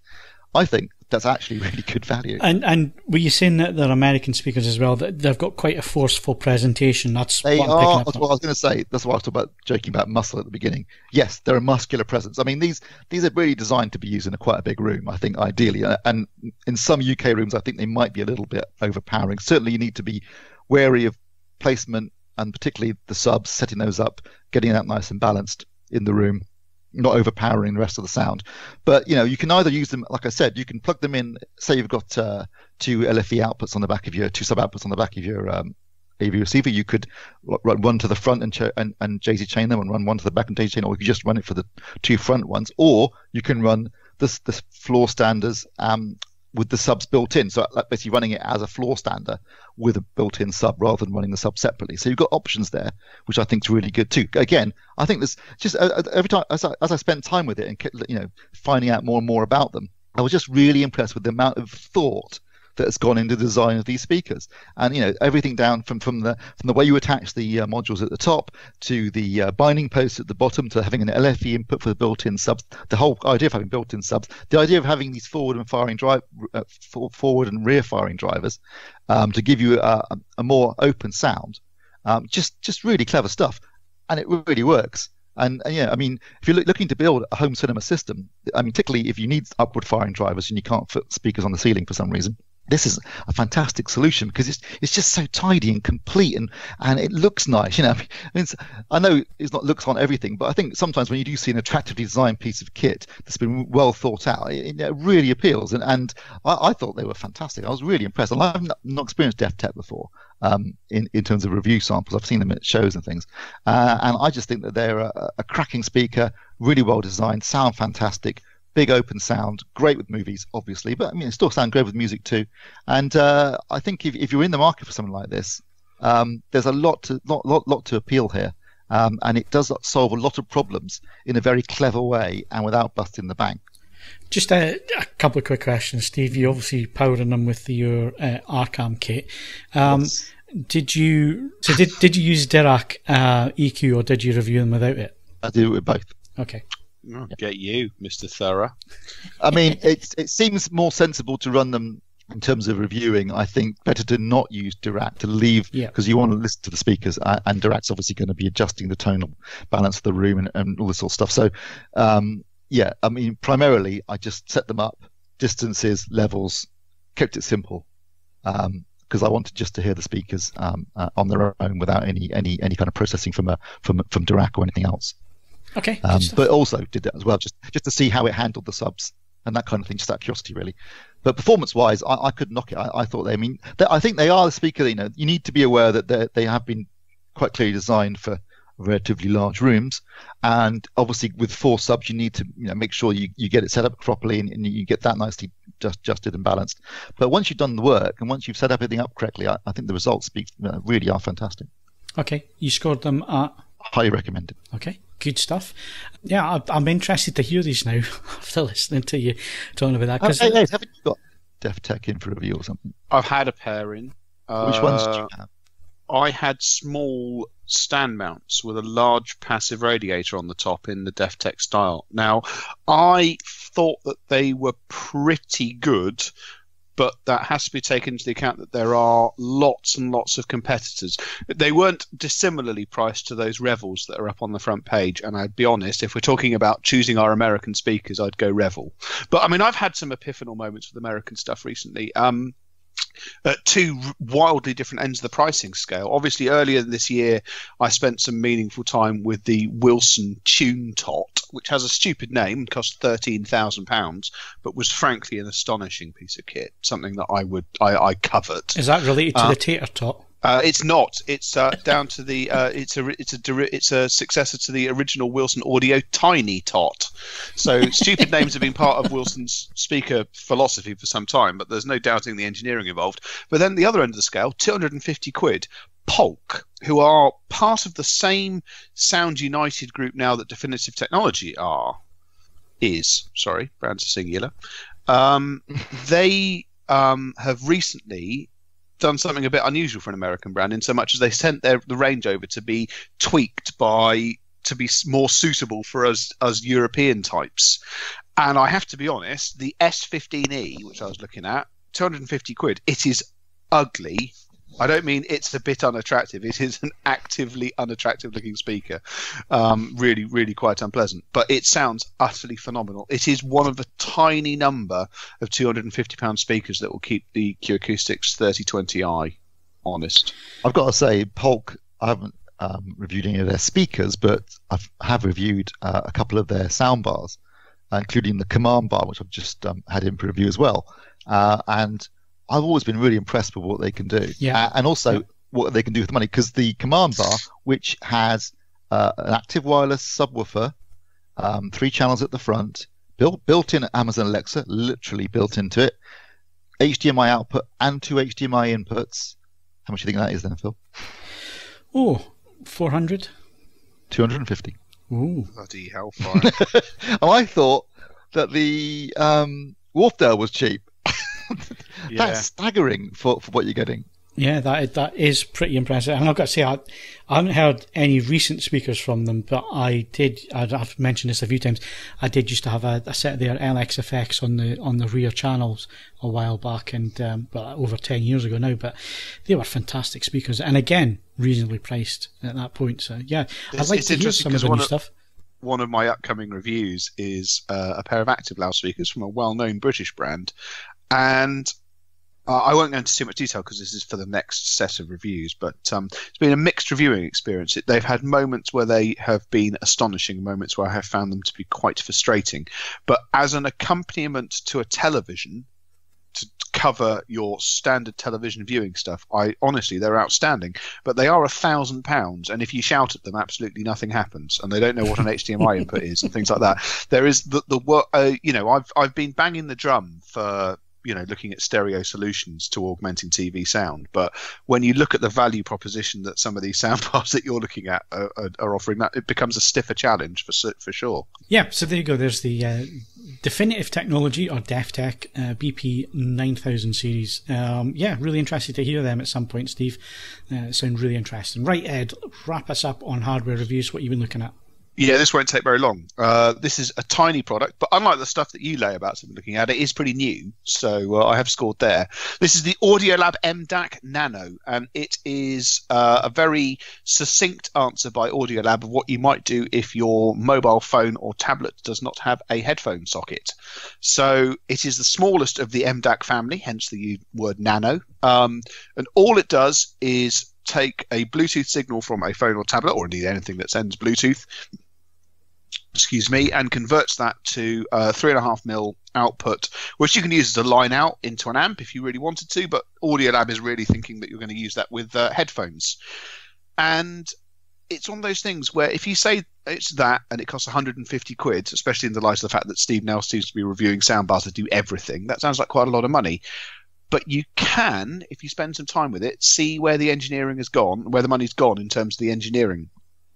I think that's actually really good value. And were you saying that they're American speakers as well? That they've got quite a forceful presentation. That's they what I'm are. picking up That's on. what I was going to say. That's why I was joking about muscle at the beginning. Yes, they're a muscular presence. I mean, these are really designed to be used in quite a big room, I think, ideally. And in some UK rooms, I think they might be a little bit overpowering. Certainly, you need to be wary of placement, and particularly the subs, setting those up, getting that nice and balanced in the room, not overpowering the rest of the sound. But you can either use them, like I said, you can plug them in. Say you've got 2 LFE outputs on the back of your 2 sub outputs on the back of your AV receiver. You could run one to the front and daisy chain them, and run one to the back and daisy chain, or you could just run it for the 2 front ones, or you can run the floor standers with the subs built in. So basically running it as a floor stander with a built-in sub rather than running the sub separately. So you've got options there, which I think is really good too. Again, I think there's just every time as I spent time with it and finding out more and more about them, I was just really impressed with the amount of thought that has gone into the design of these speakers, and everything down from the way you attach the modules at the top to the binding posts at the bottom to having an LFE input for the built-in subs. The whole idea of having built-in subs, the idea of having these forward and rear firing drivers to give you a more open sound, just really clever stuff, and it really works. And I mean, if you're looking to build a home cinema system, I mean, particularly if you need upward firing drivers and you can't fit speakers on the ceiling for some reason, this is a fantastic solution, because it's just so tidy and complete, and it looks nice. I know looks on everything, but I think sometimes when you do see an attractively designed piece of kit that's been well thought out, it really appeals. And I thought they were fantastic. I was really impressed. And I've not experienced Def Tech before in terms of review samples. I've seen them at shows and things, and I just think that they're a cracking speaker, really well designed, sound fantastic. Big open sound, great with movies, obviously, but I mean, it still sounds great with music too. And I think if you're in the market for something like this, there's a lot to appeal here, and it does solve a lot of problems in a very clever way and without busting the bank. Just a couple of quick questions, Steve. You obviously powering them with your Arkham kit. Yes. Did you use Dirac EQ, or did you review them without it? I do it with both. Okay. Oh, get you, Mr. Thorough. I mean, it seems more sensible to run them in terms of reviewing. I think better to not use Dirac, to leave, because you want to listen to the speakers, and Dirac's obviously going to be adjusting the tonal balance of the room and all this sort of stuff. So, I mean, primarily I just set them up, distances, levels, kept it simple, because I wanted just to hear the speakers on their own without any kind of processing from Dirac or anything else. Okay. But also did that as well, just to see how it handled the subs and that kind of thing, just out of curiosity, really. But performance-wise, I could knock it. I thought I think they are the speaker. You need to be aware that they have been quite clearly designed for relatively large rooms, and obviously with 4 subs, you need to make sure you get it set up properly and you get that nicely adjusted and balanced. But once you've done the work and once you've set everything up correctly, I think the results really are fantastic. Okay, you scored them at. Highly recommended. Okay, good stuff. Yeah, I'm interested to hear these now after listening to you talking about that. Hey, haven't you got Def Tech in for review or something? I've had a pair in. Which ones did you have? I had small stand mounts with a large passive radiator on the top in the Def Tech style. Now, I thought that they were pretty good, but that has to be taken into the account that there are lots and lots of competitors. They weren't dissimilarly priced to those Revels that are up on the front page, and I'd be honest, if we're talking about choosing our American speakers, I'd go Revel. But I mean, I've had some epiphanal moments with American stuff recently. At 2 wildly different ends of the pricing scale. Obviously, earlier this year, I spent some meaningful time with the Wilson Tune Tot, which has a stupid name and cost £13,000, but was frankly an astonishing piece of kit, something that I covet. Is that related to the Tater Tot? It's not. It's down to the. It's a successor to the original Wilson Audio Tiny Tot. So stupid names have been part of Wilson's speaker philosophy for some time, but there's no doubting the engineering involved. But then the other end of the scale, £250. Polk, who are part of the same Sound United group now that Definitive Technology is. Sorry, brands are singular. They have recently done something a bit unusual for an American brand, in so much as they sent the range over to be tweaked to be more suitable for us European types. And I have to be honest, the S15E, which I was looking at, £250, it is ugly. I don't mean it's a bit unattractive. It is an actively unattractive looking speaker. Really, really quite unpleasant. But it sounds utterly phenomenal. It is one of a tiny number of £250 speakers that will keep the Q Acoustics 3020i honest. I've got to say, Polk, I haven't reviewed any of their speakers, but I have reviewed a couple of their sound bars, including the Command bar, which I've just had in for review as well. And I've always been really impressed with what they can do, and also what they can do with the money, because the Command bar, which has an active wireless subwoofer, 3 channels at the front, built in Amazon Alexa, literally built into it, HDMI output and 2 HDMI inputs. How much do you think that is then, Phil? Oh, 400? 250. Ooh. Bloody hellfire. And I thought that the Wharfdale was cheap. That's staggering for what you're getting. Yeah, that is pretty impressive. And I've got to say, I haven't heard any recent speakers from them, but I've mentioned this a few times, I did used to have a set of their LX effects on the rear channels a while back, and over 10 years ago now, but they were fantastic speakers, and again, reasonably priced at that point. So yeah, I'd like to hear some of the new stuff. One of my upcoming reviews is a pair of active loudspeakers from a well-known British brand, and I won't go into too much detail because this is for the next set of reviews, but it's been a mixed reviewing experience. They've had moments where they have been astonishing, moments where I have found them to be quite frustrating. But as an accompaniment to a television, to cover your standard television viewing stuff, honestly, they're outstanding. But they are £1,000, and if you shout at them, absolutely nothing happens, and they don't know what an HDMI input is and things like that. There is the work. I've been banging the drum for looking at stereo solutions to augmenting TV sound. But when you look at the value proposition that some of these soundbars that you're looking at are offering, that it becomes a stiffer challenge for sure. Yeah, so there you go. There's the Definitive Technology, or Def Tech BP9000 series. Really interested to hear them at some point, Steve. Sound really interesting. Right, Ed, wrap us up on hardware reviews. What you've been looking at? Yeah, this won't take very long. This is a tiny product, but unlike the stuff that you lay about to be looking at, it is pretty new, so I have scored there. This is the AudioLab M-DAC Nano, and it is a very succinct answer by AudioLab of what you might do if your mobile phone or tablet does not have a headphone socket. So it is the smallest of the M-DAC family, hence the word nano, and all it does is take a Bluetooth signal from a phone or tablet, or indeed anything that sends Bluetooth, and converts that to 3.5mm output, which you can use as a line out into an amp if you really wanted to, but AudioLab is really thinking that you're going to use that with headphones. And it's one of those things where if you say it's that and it costs 150 quid, especially in the light of the fact that Steve now seems to be reviewing soundbars that do everything, that sounds like quite a lot of money. But you can, if you spend some time with it, see where the engineering has gone, where the money's gone in terms of the engineering.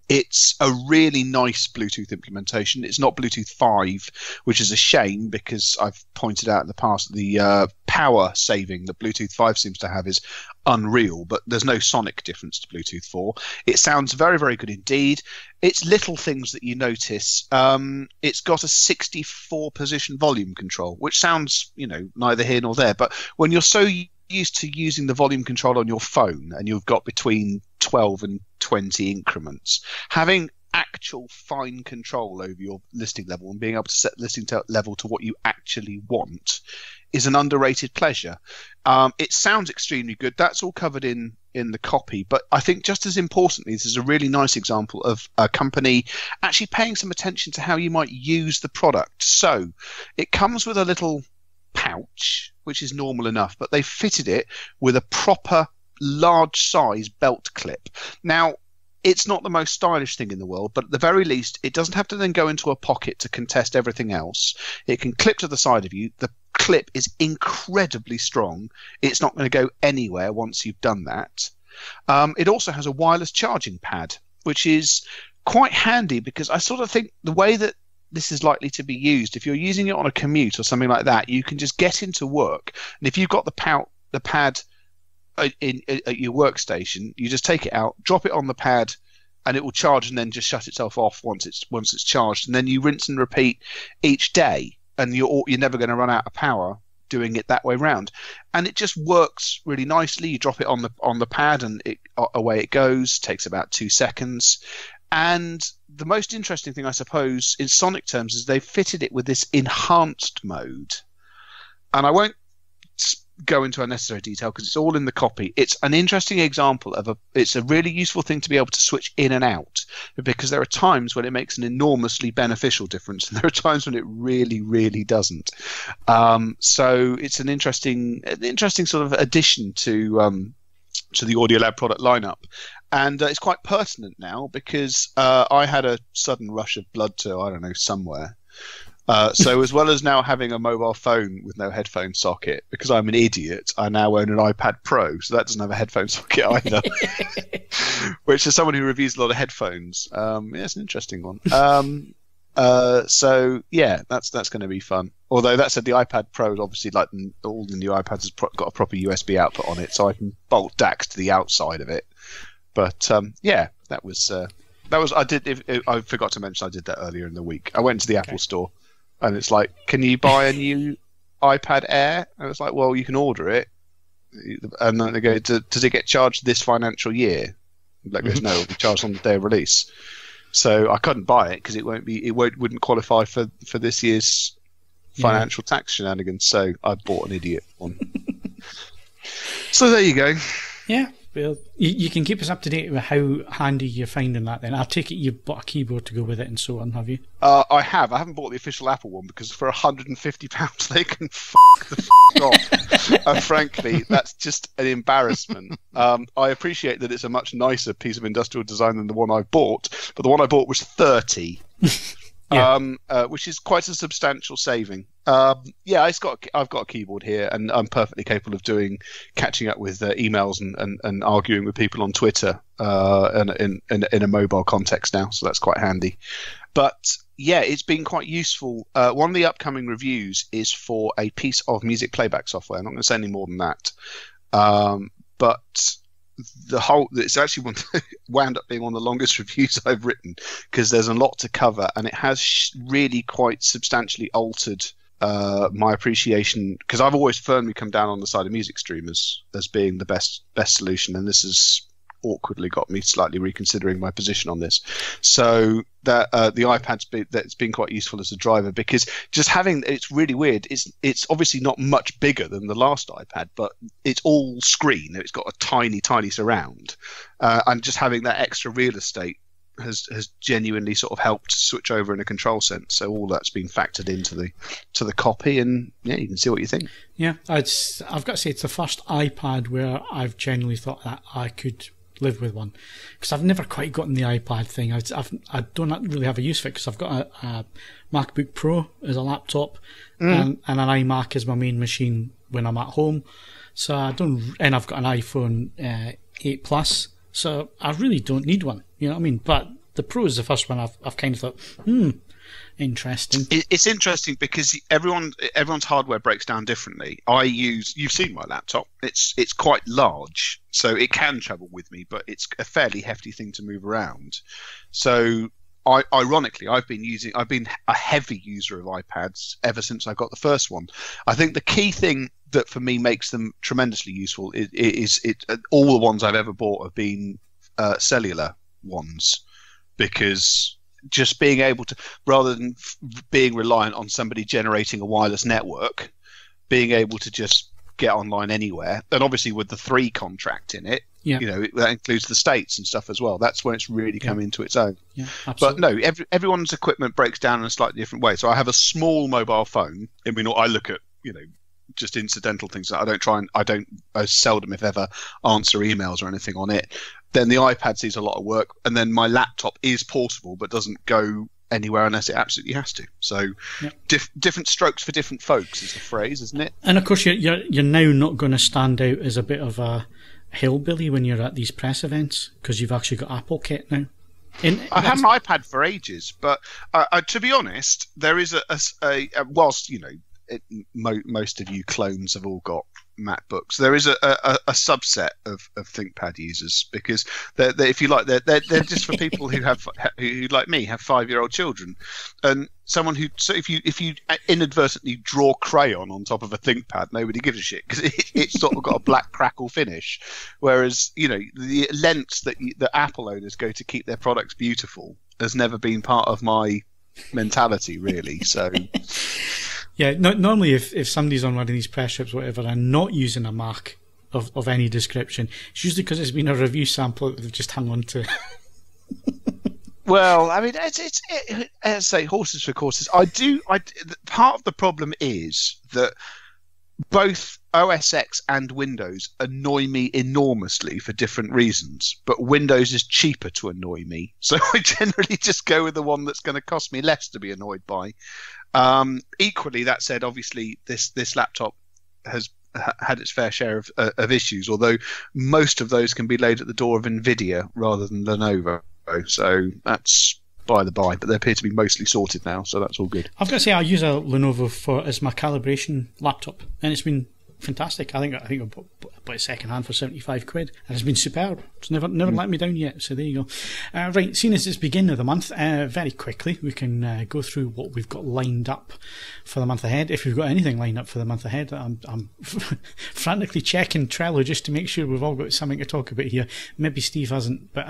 It's a really nice Bluetooth implementation. It's not Bluetooth 5, which is a shame because I've pointed out in the past the power saving that Bluetooth 5 seems to have is unreal, but there's no sonic difference to Bluetooth 4. It sounds very, very good indeed. It's little things that you notice. It's got a 64 position volume control, which sounds, neither here nor there, but when you're so used to using the volume control on your phone and you've got between 12 and 20 increments, having actual fine control over your listening level and being able to set listening level to what you actually want is an underrated pleasure. It sounds extremely good. That's all covered in the copy, but I think just as importantly, this is a really nice example of a company actually paying some attention to how you might use the product. So it comes with a little pouch, which is normal enough, but they fitted it with a proper large size belt clip. Now, it's not the most stylish thing in the world, but at the very least, it doesn't have to then go into a pocket to contest everything else. It can clip to the side of you. The clip is incredibly strong. It's not going to go anywhere once you've done that. It also has a wireless charging pad, which is quite handy because I sort of think the way that this is likely to be used, if you're using it on a commute or something like that, you can just get into work, and if you've got the pad at your workstation, you just take it out, drop it on the pad, and it will charge and then just shut itself off once it's charged, and then you rinse and repeat each day, and you're never going to run out of power doing it that way round. And it just works really nicely. You drop it on the pad and away it goes. Takes about 2 seconds. And the most interesting thing, I suppose, in sonic terms, is they've fitted it with this enhanced mode. And I won't go into unnecessary detail because it's all in the copy. It's an interesting example of it's a really useful thing to be able to switch in and out, because there are times when it makes an enormously beneficial difference, and there are times when it really, really doesn't. So it's an interesting sort of addition to the AudioLab product lineup. And it's quite pertinent now because I had a sudden rush of blood to, I don't know, somewhere. So as well as now having a mobile phone with no headphone socket, because I'm an idiot, I now own an iPad Pro, so that doesn't have a headphone socket either. Which, as someone who reviews a lot of headphones, it's an interesting one. So yeah, that's going to be fun. Although that said, the iPad Pro is obviously, like all the new iPads, has got a proper USB output on it, so I can bolt DACs to the outside of it. But yeah, that was I forgot to mention I did that earlier in the week. I went to the Apple Store, and it's like, can you buy a new iPad Air? And it's like, well, you can order it. And then they go, does it get charged this financial year? Like, goes, no, it'll be charged on the day of release. So I couldn't buy it because it wouldn't qualify for this year's financial tax shenanigans. So I bought an idiot one. So there you go. Yeah. Well, you can keep us up to date with how handy you're finding that then. I'll take it you've bought a keyboard to go with it and so on, have you? I haven't bought the official Apple one because for £150 they can the off. And frankly, that's just an embarrassment. I appreciate that it's a much nicer piece of industrial design than the one I bought, but the one I bought was 30. which is quite a substantial saving. Yeah, I've got a keyboard here, and I'm perfectly capable of catching up with emails and arguing with people on Twitter in a mobile context now, so that's quite handy. But yeah, it's been quite useful. One of the upcoming reviews is for a piece of music playback software. I'm not going to say any more than that. But it's actually wound up being one of the longest reviews I've written, because there's a lot to cover, and it has really quite substantially altered my appreciation, because I've always firmly come down on the side of music streamers as being the best solution, and this has awkwardly got me slightly reconsidering my position on this. So that the that's been quite useful as a driver, because just having it's really weird. It's obviously not much bigger than the last iPad, but it's all screen. It's got a tiny surround, and just having that extra real estate has genuinely sort of helped switch over in a control sense. So all that's been factored into the copy, and yeah, you can see what you think. Yeah, I've got to say it's the first iPad where I've genuinely thought that I could live with one, because I've never quite gotten the iPad thing. I don't really have a use for it, because I've got a MacBook Pro as a laptop, and an iMac as my main machine when I'm at home. So and I've got an iPhone 8 Plus, so I really don't need one. You know what I mean? But the Pro is the first one I've kind of thought, interesting. It's interesting because everyone's hardware breaks down differently. You've seen my laptop. It's quite large, so it can travel with me, but it's a fairly hefty thing to move around. So ironically, I've been a heavy user of iPads ever since I got the first one. I think the key thing that for me makes them tremendously useful is all the ones I've ever bought have been cellular ones, because just being able to, rather than being reliant on somebody generating a wireless network, being able to just get online anywhere, and obviously with the 3 contract in it, that includes the States and stuff as well. That's when it's really come into its own. Yeah, absolutely. But no, everyone's equipment breaks down in a slightly different way. So I have a small mobile phone. I mean, I look at just incidental things. I don't seldom, if ever, answer emails or anything on it. Then the iPad sees a lot of work, and then my laptop is portable but doesn't go anywhere unless it absolutely has to. So different strokes for different folks is the phrase, isn't it? And of course, you're now not going to stand out as a bit of a hillbilly when you're at these press events, because you've actually got Apple kit now. I had an iPad for ages, but to be honest, there is whilst most of you clones have all got MacBooks, there is a subset of ThinkPad users, because they're if you like, they're just for people who like me have 5-year-old children, and if you inadvertently draw crayon on top of a ThinkPad, nobody gives a shit, because it's sort of got a black crackle finish, whereas the lengths that Apple owners go to keep their products beautiful has never been part of my mentality, really. So yeah, normally if somebody's on one of these press trips, whatever, and not using a Mac of any description, it's usually because it's been a review sample that they've just hung on to. Well, I mean, it's as I say, horses for courses. Part of the problem is that both OS X and Windows annoy me enormously for different reasons, but Windows is cheaper to annoy me, so I generally just go with the one that's going to cost me less to be annoyed by. Equally, that said, obviously this laptop has had its fair share of issues, although most of those can be laid at the door of NVIDIA rather than Lenovo. So that's by the by, but they appear to be mostly sorted now, so that's all good. I've got to say, I use a Lenovo as my calibration laptop, and it's been fantastic. I think I bought it second hand for £75, and it's been superb. It's never let me down yet. So there you go. Right, seeing as it's beginning of the month, very quickly we can go through what we've got lined up for the month ahead. If we've got anything lined up for the month ahead, I'm frantically checking Trello just to make sure we've all got something to talk about here. Maybe Steve hasn't, but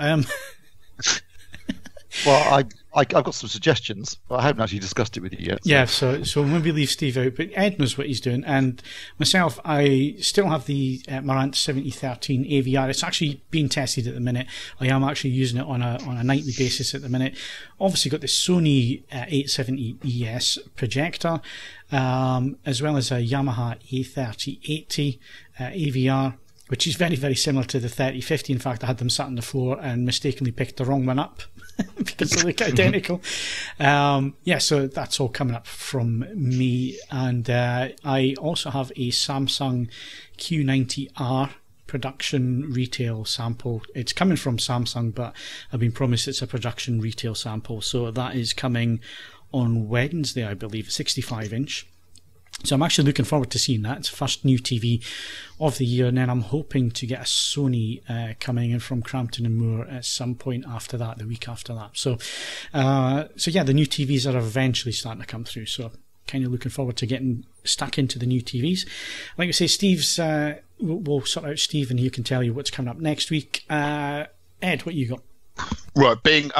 Well, I've got some suggestions, but I haven't actually discussed it with you yet. So. Yeah, so maybe leave Steve out, but Ed knows what he's doing. And myself, I still have the Marantz 7013 AVR. It's actually being tested at the minute. I am actually using it on a nightly basis at the minute. Obviously got the Sony 870 ES projector, as well as a Yamaha A3080 AVR. which is very, very similar to the 3050. In fact, I had them sat on the floor and mistakenly picked the wrong one up because they look identical. So that's all coming up from me. And I also have a Samsung Q90R production retail sample. It's coming from Samsung, but I've been promised it's a production retail sample. So that is coming on Wednesday, I believe, 65-inch. So I'm actually looking forward to seeing that. It's the first new TV of the year, and then I'm hoping to get a Sony coming in from Crampton and Moore at some point after that, the week after that. So yeah, the new TVs are eventually starting to come through. So kind of looking forward to getting stuck into the new TVs. Like I say, Steve's, we'll sort out Steve, and he can tell you what's coming up next week. Ed, what you got? Right, being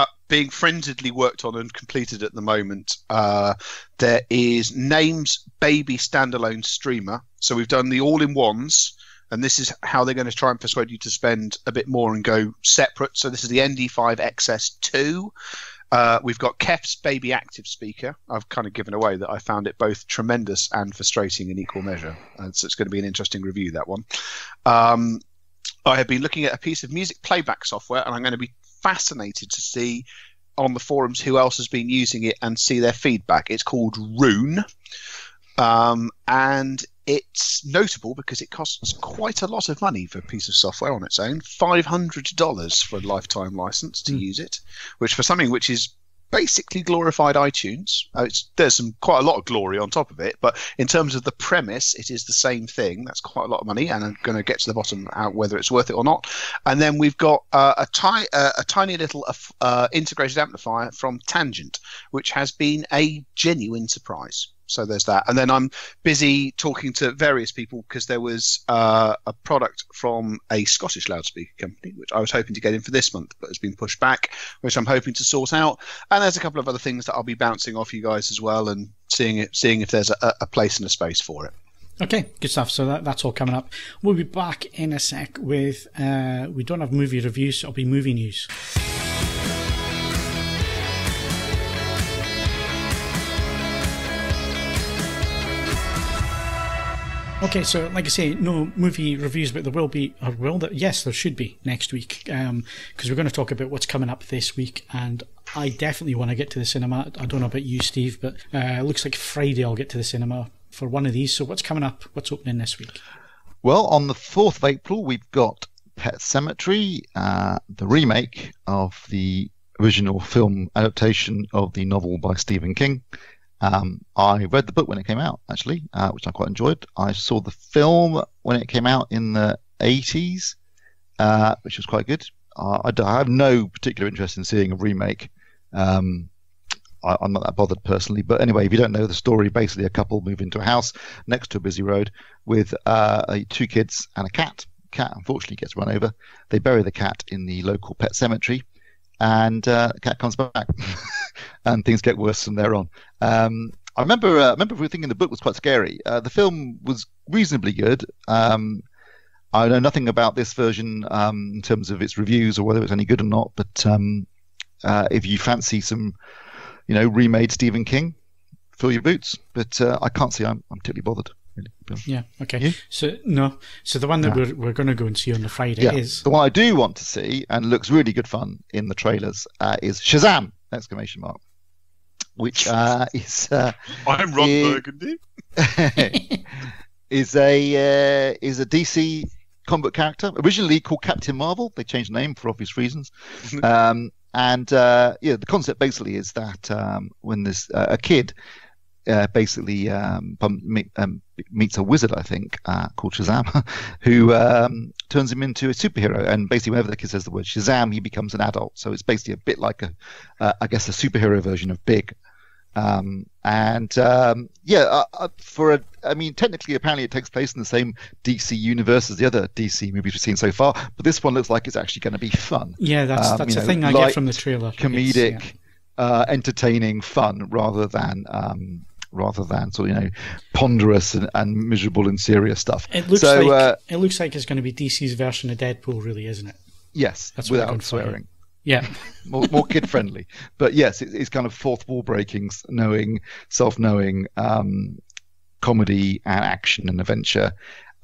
frenziedly worked on and completed at the moment, there is Name's Baby Standalone Streamer. So we've done the all-in-ones, and this is how they're going to try and persuade you to spend a bit more and go separate. So this is the ND5 XS2. We've got Kef's Baby Active Speaker. I've kind of given away that I found it both tremendous and frustrating in equal measure. So it's going to be an interesting review, that one. I have been looking at a piece of music playback software, and I'm going to be fascinated to see on the forums who else has been using it and see their feedback. It's called Rune, and it's notable because it costs quite a lot of money for a piece of software on its own. $500 for a lifetime license to use it, which for something which is basically glorified iTunes. There's quite a lot of glory on top of it, but in terms of the premise, it is the same thing. That's quite a lot of money, and I'm going to get to the bottom out whether it's worth it or not. And then we've got a tiny little integrated amplifier from Tangent, which has been a genuine surprise. So there's that. And then I'm busy talking to various people because there was a product from a Scottish loudspeaker company, which I was hoping to get in for this month, but has been pushed back, which I'm hoping to sort out. And there's a couple of other things that I'll be bouncing off you guys as well, and seeing if there's a place and a space for it. Okay, good stuff. So that's all coming up. We'll be back in a sec with, we don't have movie reviews, so it'll be movie news. Okay, so like I say, no movie reviews, but there will be, or will there? Yes, there should be next week, because we're going to talk about what's coming up this week, and I definitely want to get to the cinema. I don't know about you, Steve, but it looks like Friday I'll get to the cinema for one of these. So what's coming up? What's opening this week? Well, on the 4th of April, we've got Pet Sematary, the remake of the original film adaptation of the novel by Stephen King. I read the book when it came out, actually, which I quite enjoyed. I saw the film when it came out in the 80s, which was quite good. I have no particular interest in seeing a remake. I'm not that bothered personally. But anyway, if you don't know the story, basically a couple move into a house next to a busy road with 2 kids and a cat. Cat unfortunately gets run over. They bury the cat in the local pet cemetery, and the cat comes back. And things get worse from there on. I remember thinking the book was quite scary. The film was reasonably good. I know nothing about this version in terms of its reviews or whether it's any good or not. But if you fancy some, remade Stephen King, fill your boots. But I can't say I'm particularly bothered. Really. Yeah. Okay. You? So the one that we're going to go and see on the Friday is the one I do want to see and looks really good fun in the trailers is Shazam! ! Which is I'm Ron Burgundy. is a DC comic book character originally called Captain Marvel. They changed the name for obvious reasons. The concept basically is that when there's a kid basically meets a wizard, I think, called Shazam, who turns him into a superhero. And basically, whenever the kid says the word Shazam, he becomes an adult. So it's basically a bit like a superhero version of Big. Technically, apparently, it takes place in the same DC universe as the other DC movies we've seen so far. But this one looks like it's actually going to be fun. Yeah, that's the thing I get from the trailer. Comedic, entertaining fun, rather than sort of ponderous and miserable and serious stuff. It looks like it's going to be DC's version of Deadpool, really, isn't it? Yes, that's without swearing. Yeah, more kid friendly. But yes, it's kind of fourth wall breaking, self-knowing comedy and action and adventure.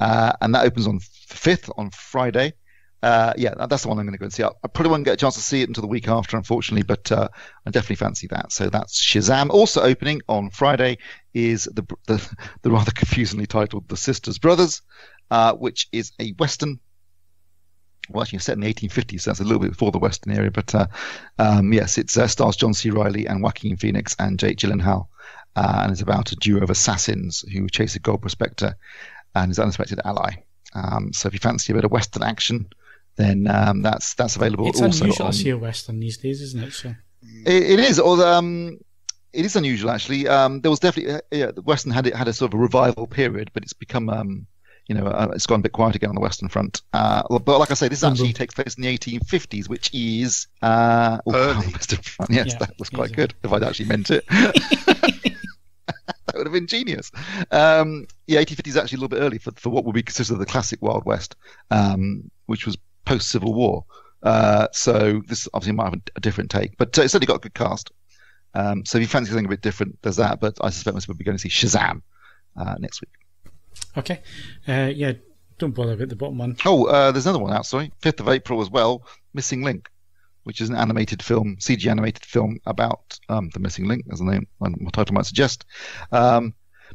and that opens on 5th on Friday. Yeah, that's the one I'm going to go and see. I probably won't get a chance to see it until the week after, unfortunately, but I definitely fancy that. So that's Shazam. Also opening on Friday is the rather confusingly titled The Sisters Brothers, which is a Western. Well, actually, it's set in the 1850s, so that's a little bit before the Western era. But yes, it stars John C. Reilly and Joaquin Phoenix and Jake Gyllenhaal, and it's about a duo of assassins who chase a gold prospector and his unexpected ally. So if you fancy a bit of Western action, then that's available. It's also unusual to see a Western these days, isn't it? So it is. Although it is unusual, actually. There was definitely the Western had a sort of a revival period, but it's become it's gone a bit quiet again on the Western front. But like I say, this actually takes place in the 1850s, which is early. Western front. Yes, Yeah, that was quite easy. good. If I'd actually meant it, that would have been genius. Yeah, 1850s is actually a little bit early for what would be considered the classic Wild West, which was post-Civil War. So this obviously might have a different take, but it's certainly got a good cast. So if you fancy something a bit different, there's that. But I suspect most people will be going to see Shazam next week. okay, yeah, don't bother about the bottom one. Oh, there's another one out, sorry. 5th of April as well, Missing Link, which is an animated film, CG animated film about the missing link, as the name, my title might suggest.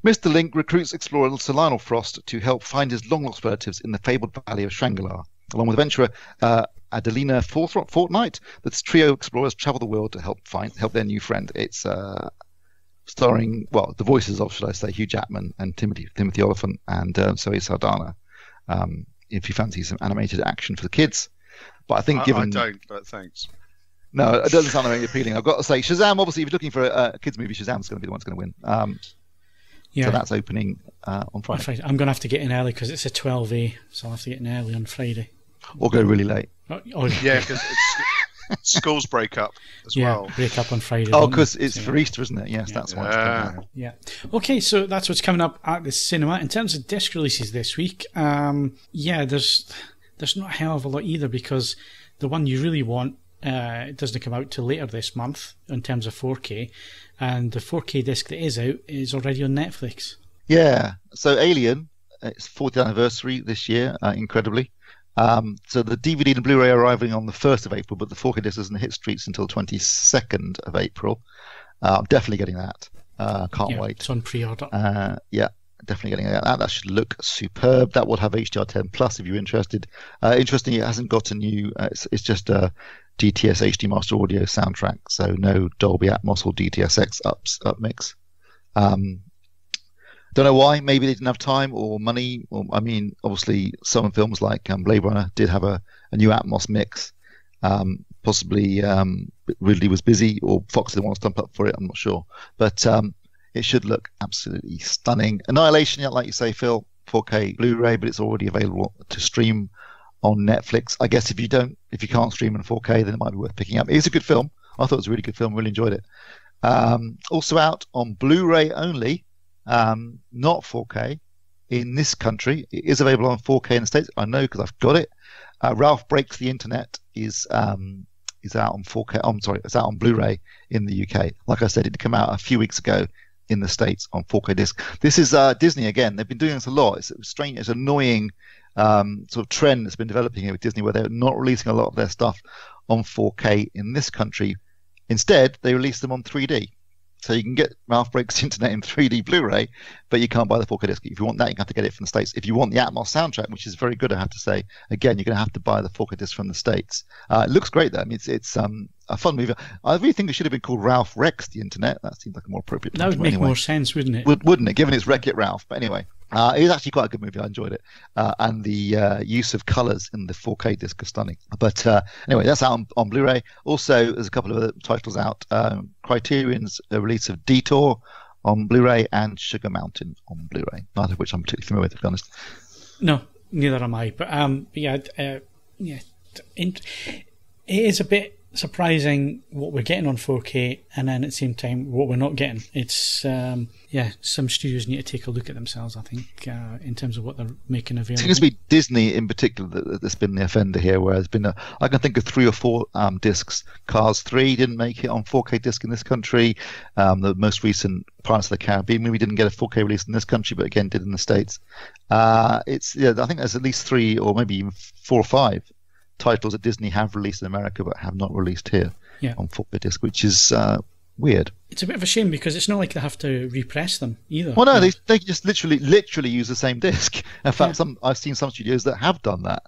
Mr. Link recruits explorer Sir Lionel Frost to help find his long-lost relatives in the fabled valley of Shangri-La. Along with adventurer Adelina Fortnight, the trio of explorers travel the world to help their new friend. It's starring, well, the voices of, should I say, Hugh Jackman and Timothy Oliphant and Zoe Saldana. If you fancy some animated action for the kids. But I think I given... don't, but thanks. No, it doesn't sound very appealing. I've got to say, Shazam, obviously, if you're looking for a kids' movie, Shazam's going to be the one that's going to win. Yeah, So that's opening on on Friday. Friday. I'm going to have to get in early because it's a 12A, so I'll have to get in early on Friday. Or go really late. Oh, Yeah, because schools break up as yeah, well. break up on Friday. Oh, don't because they? it's So, for Easter, isn't it? Yes, that's why. Yeah. yeah. Okay, so that's what's coming up at the cinema. In terms of disc releases this week, yeah, there's not a hell of a lot either because the one you really want it doesn't come out till later this month in terms of 4K, and the 4K disc that is out is already on Netflix. Yeah. So Alien, its 40th anniversary this year, incredibly. So the DVD and Blu-ray are arriving on the 1st of April, but the 4K disc doesn't hit streets until 22nd of April. I'm definitely getting that. Can't Yeah, wait. it's on pre-order. Yeah, definitely getting that. That should look superb. That will have HDR10 Plus if you're interested. Interestingly, it hasn't got a new. It's just a DTS HD Master Audio soundtrack, so no Dolby Atmos or DTS:X upmix. Don't know why. Maybe they didn't have time or money. Or, I mean, obviously, some films like Blade Runner did have a new Atmos mix. Possibly Ridley was busy, or Fox didn't want to stump up for it. I'm not sure, but it should look absolutely stunning. Annihilation, like you say, Phil, 4K Blu-ray, but it's already available to stream on Netflix. I guess if you can't stream in 4K, then it might be worth picking up. It is a good film. I thought it was a really good film. Really enjoyed it. Also out on Blu-ray only. Not 4K in this country. It is available on 4K in the States. I know because I've got it. Ralph Breaks the Internet is out on 4K. I'm sorry, it's out on Blu-ray in the UK. Like I said, it did come out a few weeks ago in the States on 4K disc. This is Disney again. They've been doing this a lot. It's strange. It's an annoying sort of trend that's been developing here with Disney, where they're not releasing a lot of their stuff on 4K in this country. Instead, they release them on 3D. So you can get Ralph Breaks the Internet in 3D Blu-ray, but you can't buy the 4K disc. If you want that, you have to get it from the States. If you want the Atmos soundtrack, which is very good, I have to say, again, you're going to have to buy the 4K disc from the States. It looks great, though. I mean, it's a fun movie. I really think it should have been called Ralph Wrecks the Internet. That seems like a more appropriate That would title make anyway. more sense, wouldn't it? Wouldn't it, given it's Wreck-It Ralph? But anyway, it is actually quite a good movie. I enjoyed it. And the use of colours in the 4K disc is stunning. But anyway, that's out on Blu-ray. Also, there's a couple of other titles out. Criterion's release of Detour on Blu-ray and Sugar Mountain on Blu-ray, neither of which I'm particularly familiar with, to be honest. No, neither am I. But yeah, it is a bit surprising what we're getting on 4K, and then at the same time what we're not getting. It's some studios need to take a look at themselves, I think, in terms of what they're making available. It seems to be Disney in particular that's been the offender here, where there's been I can think of 3 or 4 discs. Cars 3 didn't make it on 4K disc in this country. The most recent Pirates of the Caribbean movie didn't get a 4K release in this country, but again did in the States. I think there's at least 3 or maybe even 4 or 5 titles that Disney have released in America but have not released here on 4K disc, which is weird. It's a bit of a shame because it's not like they have to repress them either. Well, no, they just literally use the same disc. In fact, I've seen some studios that have done that.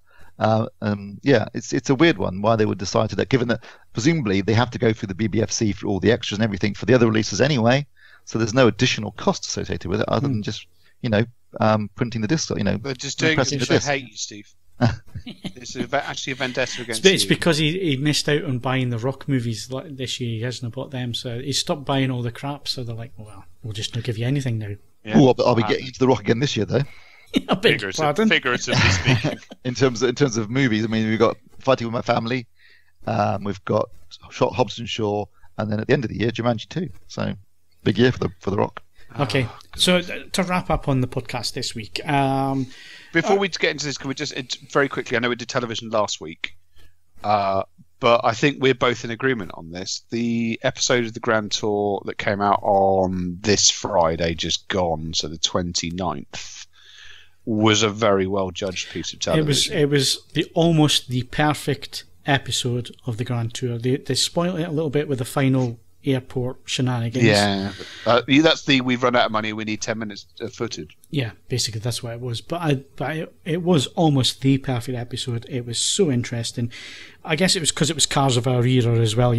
It's a weird one why they would decide to that, given that presumably they have to go through the BBFC for all the extras and everything for the other releases anyway. So there's no additional cost associated with it other than just printing the disc. They're just doing it because they hate you, Steve. It's actually a vendetta against It's because he missed out on buying the Rock movies this year. He hasn't bought them, so he stopped buying all the crap. So they're like, well, we'll just not give you anything now. Yeah. Ooh, I'll be getting into the Rock again this year, though. Figuratively speaking. in terms of movies, I mean, we've got Fighting with My Family, we've got Hobbs and Shaw, and then at the end of the year, Jumanji 2. So big year for the Rock. Okay, so to wrap up on the podcast this week. Before we get into this, can we just very quickly? I know we did television last week, but I think we're both in agreement on this. The episode of the Grand Tour that came out on this Friday, just gone, so the 29th, was a very well judged piece of television. It was almost the perfect episode of the Grand Tour. They spoiled it a little bit with the final airport shenanigans. Yeah, that's we've run out of money, we need 10 minutes of footage. Yeah, basically that's what it was. But it was almost the perfect episode. It was so interesting. I guess it was because it was Cars of our era as well.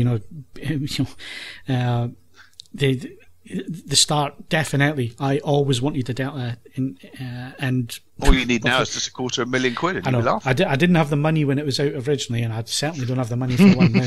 The start, definitely. I always wanted a Delta, and all you need now is just £250,000, and you'll be laughing. I didn't have the money when it was out originally, and I certainly don't have the money for one now.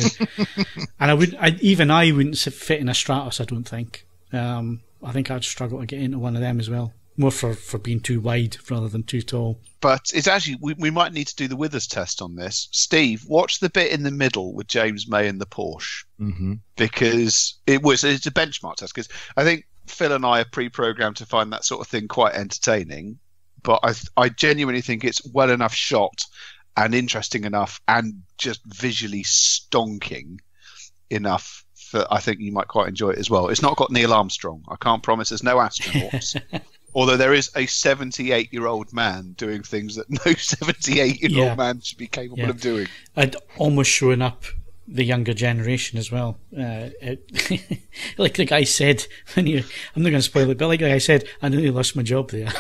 And I wouldn't fit in a Stratos, I don't think. I think I'd struggle to get into one of them as well. More for being too wide rather than too tall. But it's actually, we might need to do the Withers test on this. Steve, watch the bit in the middle with James May and the Porsche. Mm-hmm. Because it's a benchmark test. Because I think Phil and I are pre-programmed to find that sort of thing quite entertaining. But I genuinely think it's well enough shot and interesting enough and just visually stonking enough that I think you might quite enjoy it as well. It's not got Neil Armstrong. I can't promise there's no astronauts. Although there is a 78-year-old man doing things that no 78-year-old man should be capable of doing. I'd almost showing up the younger generation as well. Like the guy said, I'm not going to spoil it, but like the guy said, I nearly lost my job there.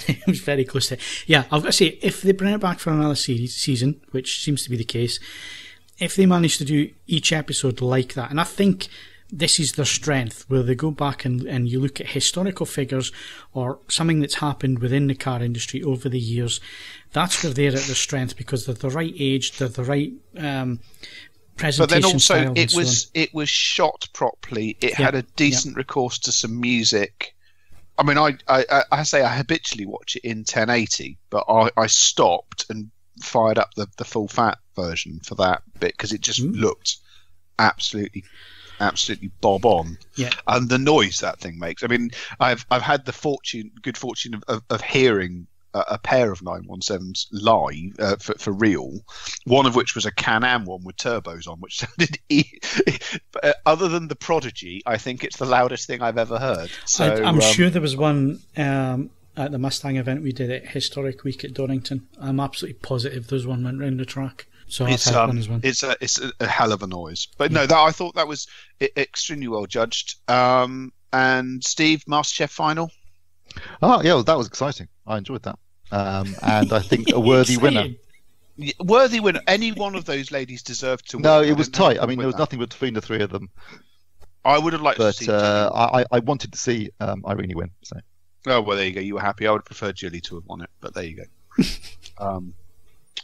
It was very close to it. Yeah, I've got to say, if they bring it back for another season, which seems to be the case, if they manage to do each episode like that, and I think this is their strength, where they go back and you look at historical figures or something that's happened within the car industry over the years, that's where they're at their strength, because they're the right age, they're the right presentation. But then also, it was shot properly. It had a decent recourse to some music. I mean, I say I habitually watch it in 1080, but I stopped and fired up the full fat version for that bit because it just looked absolutely bob on. Yeah. And the noise that thing makes. I mean, I've had the good fortune of hearing a pair of 917s live for real. One of which was a Can-Am one with turbos on, which sounded other than the Prodigy, I think it's the loudest thing I've ever heard. So I'm sure there was one at the Mustang event we did at Historic Week at Donington. I'm absolutely positive there's one went round the track. So it's a hell of a noise. But no, I thought that was extremely well judged. And Steve, MasterChef final? Oh, yeah, well, that was exciting. I enjoyed that. And I think a worthy winner. Worthy winner. Any one of those ladies deserved to win. No, it was tight. I mean, there was nothing between the three of them. I would have liked to see I wanted to see Irene win. So. Oh, well, there you go. You were happy. I would prefer Julie to have won it, but there you go.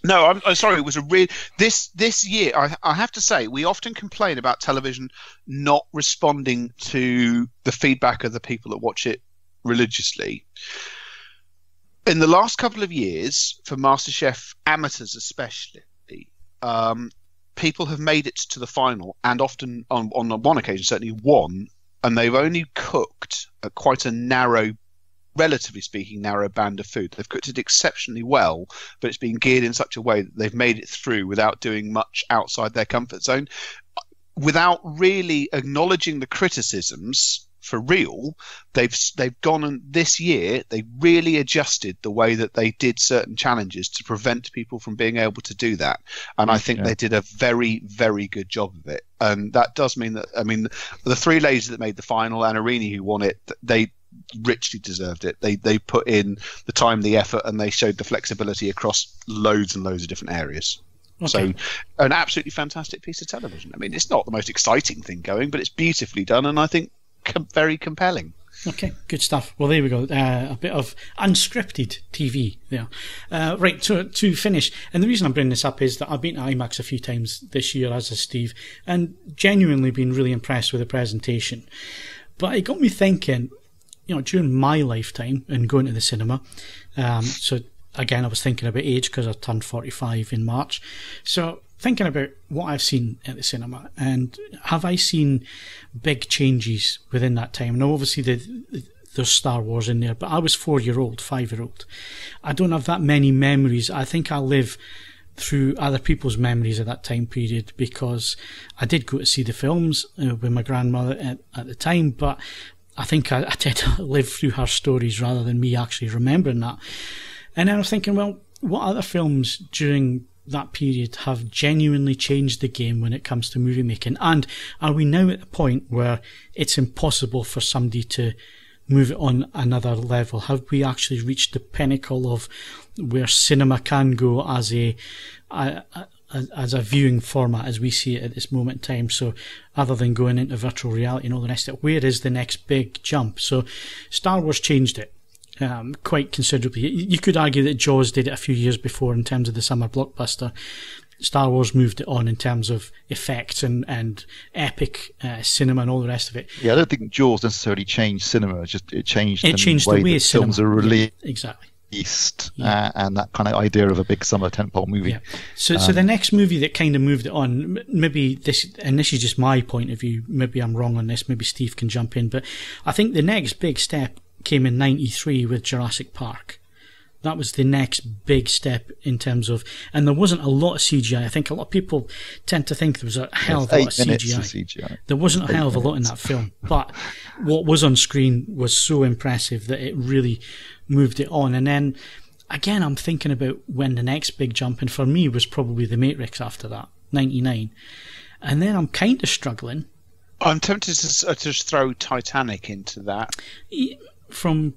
No, I'm sorry. It was a real this year. I have to say, we often complain about television not responding to the feedback of the people that watch it religiously. In the last couple of years, for MasterChef amateurs especially, people have made it to the final, and often on one occasion certainly won, and they've only cooked at quite a narrow, relatively speaking, narrow band of food. They've cooked it exceptionally well, but it's been geared in such a way that they've made it through without doing much outside their comfort zone, without really acknowledging the criticisms. For real, they've gone, and this year they really adjusted the way that they did certain challenges to prevent people from being able to do that, and I think they did a very, very good job of it. And that does mean that, I mean, the three ladies that made the final and Arini who won it, they richly deserved it. They put in the time, the effort, and they showed the flexibility across loads and loads of different areas. Okay. So an absolutely fantastic piece of television. I mean, it's not the most exciting thing going, but it's beautifully done, and I think very compelling. Okay, good stuff. Well, there we go. A bit of unscripted TV there. Right, to finish, and the reason I'm bringing this up is that I've been to IMAX a few times this year, as has Steve, and genuinely been really impressed with the presentation. But it got me thinking, you know, during my lifetime and going to the cinema, so again, I was thinking about age because I turned 45 in March. So thinking about what I've seen at the cinema, and have I seen big changes within that time? Now, obviously, there's Star Wars in there, but I was 5-year-old. I don't have that many memories. I think I live through other people's memories of that time period, because I did go to see the films with my grandmother at the time, but I think I tend to live through her stories rather than me actually remembering that. And then I was thinking, well, what other films during that period have genuinely changed the game when it comes to movie making? And are we now at the point where it's impossible for somebody to move it on another level? Have we actually reached the pinnacle of where cinema can go as a viewing format as we see it at this moment in time? So other than going into virtual reality and all the rest of it, where is the next big jump? So Star Wars changed it quite considerably. You could argue that Jaws did it a few years before in terms of the summer blockbuster. Star Wars moved it on in terms of effects and epic cinema and all the rest of it. Yeah, I don't think Jaws necessarily changed cinema. It changed the way films are released. Yeah, exactly. And that kind of idea of a big summer tentpole movie. Yeah. So the next movie that kind of moved it on, maybe this is just my point of view, maybe I'm wrong on this, maybe Steve can jump in, but I think the next big step came in 93 with Jurassic Park. That was the next big step in terms of, and there wasn't a lot of CGI. I think a lot of people tend to think there was a hell of a lot of CGI. There wasn't a hell of a lot in that film, but what was on screen was so impressive that it really moved it on. And then again, I'm thinking about when the next big jump, and for me was probably The Matrix after that, 99. And then I'm kind of struggling. I'm tempted to just throw Titanic into that. From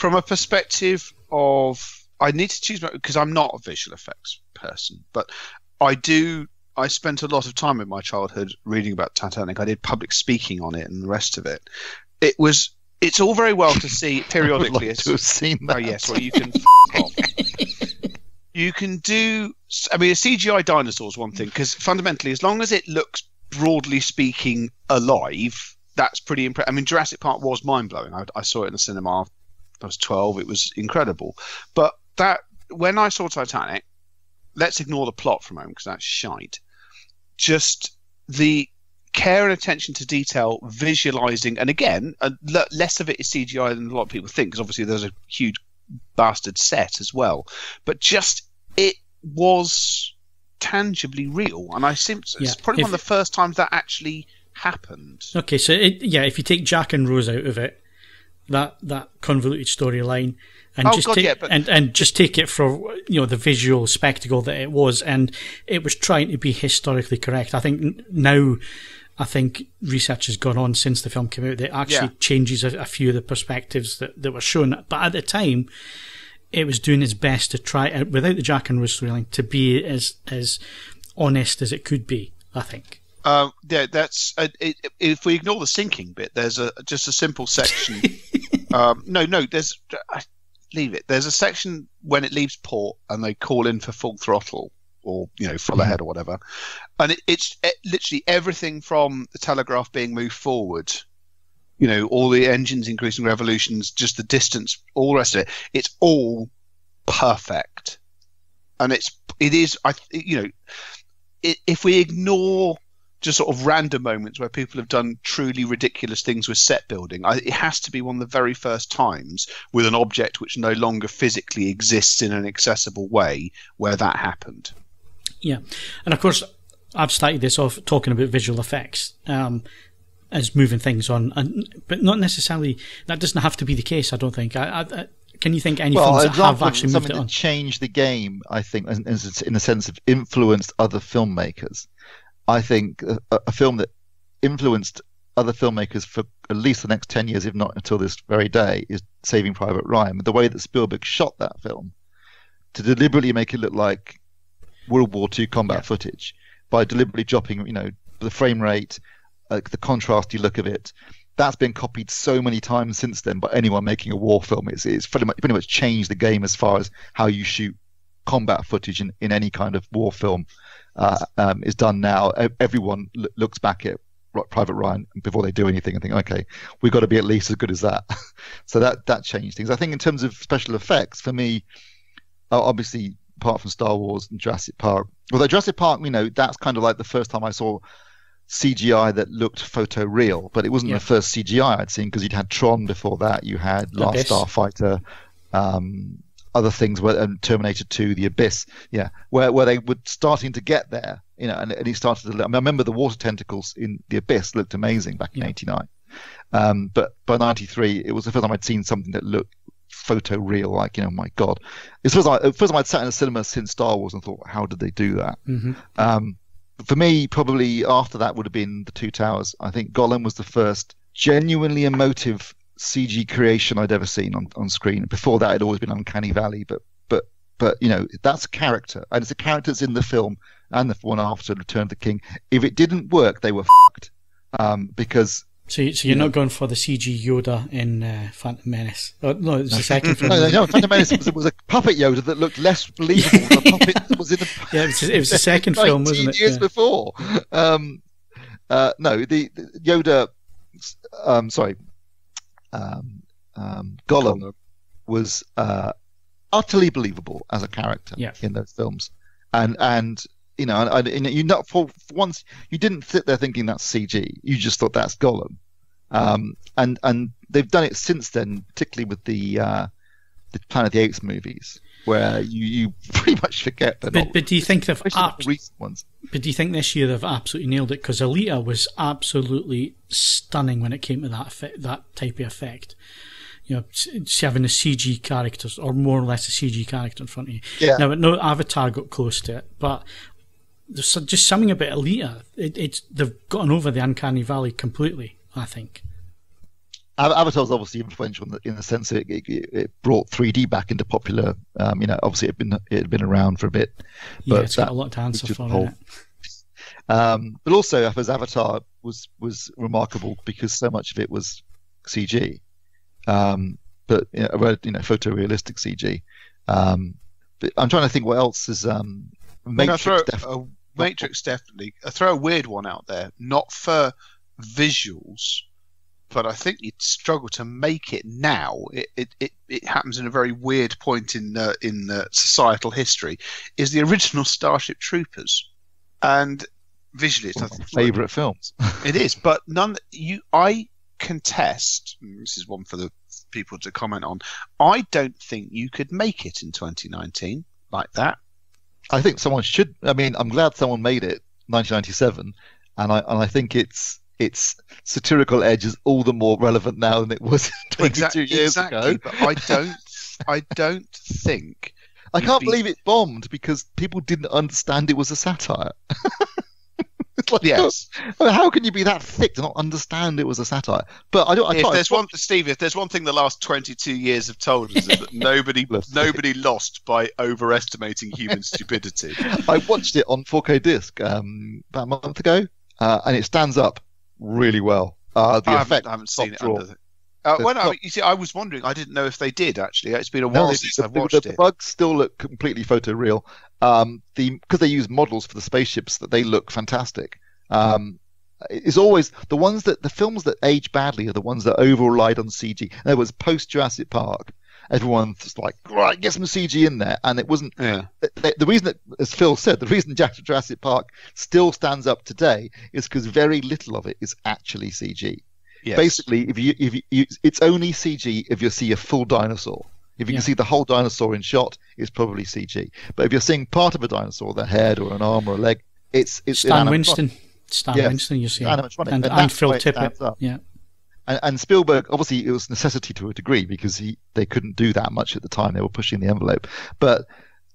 a perspective of, I need to choose, because I'm not a visual effects person, but I spent a lot of time in my childhood reading about Titanic. I did public speaking on it and the rest of it. It's all very well to see periodically. I would like to have seen that. Oh yes, well you can off. You can do, I mean, a CGI dinosaur is one thing, because fundamentally, as long as it looks, broadly speaking, alive, that's pretty impressive. I mean, Jurassic Park was mind-blowing. I saw it in the cinema. I was 12. It was incredible. But when I saw Titanic, let's ignore the plot for a moment because that's shite. Just the care and attention to detail, visualizing, and again, less of it is CGI than a lot of people think, because obviously there's a huge bastard set as well. But just, it was tangibly real, and it's probably one of the first times that actually happened. Okay, so if you take Jack and Rose out of it, that convoluted storyline, and just take it for the visual spectacle that it was, and it was trying to be historically correct. I think now, research has gone on since the film came out that actually changes a few of the perspectives that were shown. But at the time, it was doing its best to try, without the Jack and Rose storyline, to be as honest as it could be, I think. That's if we ignore the sinking bit, there's just a simple section. Leave it. There's a section when it leaves port and they call in for full throttle or full ahead or whatever, and it's literally everything from the telegraph being moved forward, all the engines increasing revolutions, just the distance, all the rest of it. It's all perfect, and it is. if we ignore just sort of random moments where people have done truly ridiculous things with set building, it has to be one of the very first times with an object which no longer physically exists in an accessible way where that happened. Yeah, and of course, I've started this off talking about visual effects as moving things on, but not necessarily. That doesn't have to be the case. I don't think. Can you think any films that have actually moved it on? Something that changed the game, I think, in the sense of influenced other filmmakers. I think a film that influenced other filmmakers for at least the next 10 years, if not until this very day, is Saving Private Ryan. The way that Spielberg shot that film to deliberately make it look like World War II combat footage by deliberately dropping, the frame rate, the contrasty look of it. That's been copied so many times since then by anyone making a war film. It's pretty much changed the game as far as how you shoot combat footage in any kind of war film is done now. Everyone looks back at Private Ryan before they do anything and think, okay, we've got to be at least as good as that. So that changed things. I think in terms of special effects, for me, obviously, apart from Star Wars and Jurassic Park, although Jurassic Park, that's kind of like the first time I saw CGI that looked photoreal, but it wasn't the first CGI I'd seen, because you'd had Tron before that, you had Last Starfighter, other things, Terminator 2, The Abyss, where they were starting to get there, and he started to. I remember the water tentacles in The Abyss looked amazing back in '89, but by '93 it was the first time I'd seen something that looked photoreal, like, my God, it's the first time I'd sat in a cinema since Star Wars and thought, how did they do that? Mm-hmm. For me, probably after that would have been The Two Towers. I think Gollum was the first genuinely emotive CG creation I'd ever seen on screen. Before that, it'd always been Uncanny Valley, but that's a character, and it's a character that's in the film and the one after Return of the King. If it didn't work, they were fucked, because. So you're not going for the CG Yoda in Phantom Menace? Oh, no, it was the second film. No, Phantom Menace was a puppet Yoda that looked less believable than the puppet that was in the. Yeah, it was the second film, wasn't it? Years before. No, the Yoda. Gollum was utterly believable as a character in those films, and you not for once you didn't sit there thinking that's CG. You just thought that's Gollum, and they've done it since then, particularly with the Planet of the Apes movies, where you pretty much forget that. But do you think they've recent ones? But do you think this year they've absolutely nailed it? Because Alita was absolutely stunning when it came to that type of effect. Just having a CG characters, or more or less a CG character in front of you. Yeah. Now, no Avatar got close to it, but there's just something about Alita. They've gotten over the Uncanny Valley completely, I think. Avatar was obviously influential in the sense that it brought 3D back into popular. Obviously it had been around for a bit. But it's got a lot to answer for, isn't it? But also, I suppose Avatar was remarkable because so much of it was CG. But photorealistic CG. But I'm trying to think what else is Matrix definitely. I throw a weird one out there, not for visuals, but I think you'd struggle to make it now. It happens in a very weird point in societal history. Is the original Starship Troopers, and visually it's one of my favourite films. It is, but I contest. This is one for the people to comment on. I don't think you could make it in 2019 like that. I think someone should. I mean, I'm glad someone made it 1997, and I think its satirical edge is all the more relevant now than it was 22 years ago. But I don't think. I can't believe it bombed because people didn't understand it was a satire. It's like, yes. How can you be that thick to not understand it was a satire? But Steve, if there's one thing the last 22 years have told us, is that nobody lost by overestimating human stupidity. I watched it on 4K disc about a month ago, and it stands up really well. I haven't seen it under you see, I was wondering. I didn't know if they did actually. It's been a while since I've watched it. The bugs still look completely photoreal. Because they use models for the spaceships, that they look fantastic. It's always the films that age badly are the ones that over relied on CG. In other words, post Jurassic Park, everyone's like, right, get some CG in there, and it wasn't. Yeah. The reason that, as Phil said, the reason Jurassic Park still stands up today is because very little of it is actually CG. Yes. Basically, if you it's only CG if you see a full dinosaur. If you can see the whole dinosaur in shot, it's probably CG. But if you're seeing part of a dinosaur, the head or an arm or a leg, it's Stan Winston. Winston, you see, animatronic, and Phil Tippett. Yeah. And Spielberg, obviously, it was necessity to a degree because they couldn't do that much at the time. They were pushing the envelope. But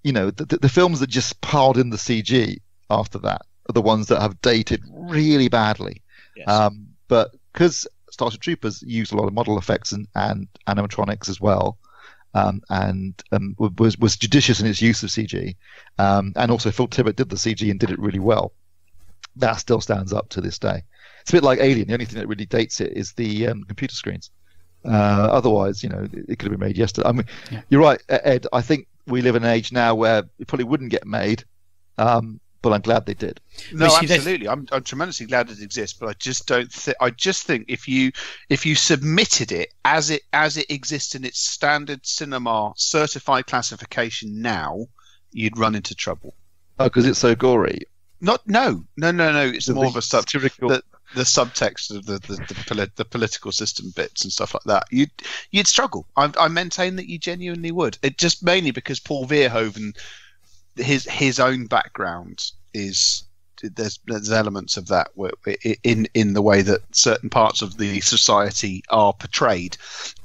the films that just piled in the CG after that are the ones that have dated really badly. Yes. But because Starship Troopers used a lot of model effects and animatronics as well, and was judicious in its use of CG, and also Phil Tippett did the CG and did it really well. That still stands up to this day. It's a bit like Alien. The only thing that really dates it is the computer screens. Otherwise, it could have been made yesterday. I mean, You're right, Ed. I think we live in an age now where it probably wouldn't get made, but I'm glad they did. No, absolutely. I'm tremendously glad it exists, but I just don't. I just think if you submitted it as it exists in its standard cinema certified classification now, you'd run into trouble. Oh, because it's so gory. No. It's more of a the subtext of the political system bits and stuff like that. You'd struggle. I maintain that you genuinely would. It just mainly because Paul Verhoeven, his own background is there's elements of that in the way that certain parts of the society are portrayed,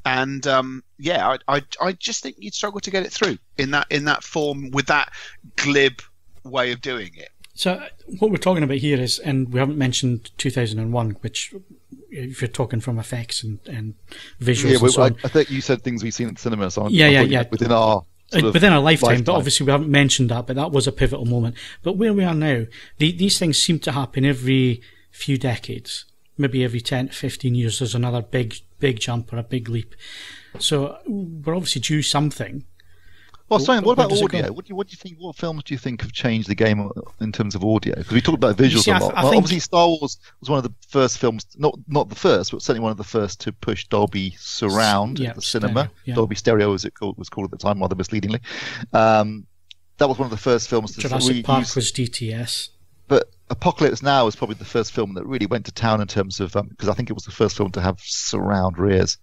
and I just think you'd struggle to get it through in that form with that glib way of doing it. So what we're talking about here is, and we haven't mentioned 2001, which, if you're talking from effects and visuals and so on. I think you said things we've seen at the cinema, so within our lifetime, but obviously we haven't mentioned that, but that was a pivotal moment. But where we are now, these things seem to happen every few decades, maybe every 10 to 15 years, there's another big jump or a big leap. So we're obviously due something. Well, Simon, what about audio? What do you think? What films do you think have changed the game in terms of audio? Because we talked about visuals a lot. Obviously, Star Wars was one of the first films, not the first, but certainly one of the first to push Dolby Surround at the cinema. Dolby Stereo, as it was called at the time, rather misleadingly. That was one of the first films to Jurassic Park was DTS. But Apocalypse Now was probably the first film that really went to town in terms of because I think it was the first film to have surround rears.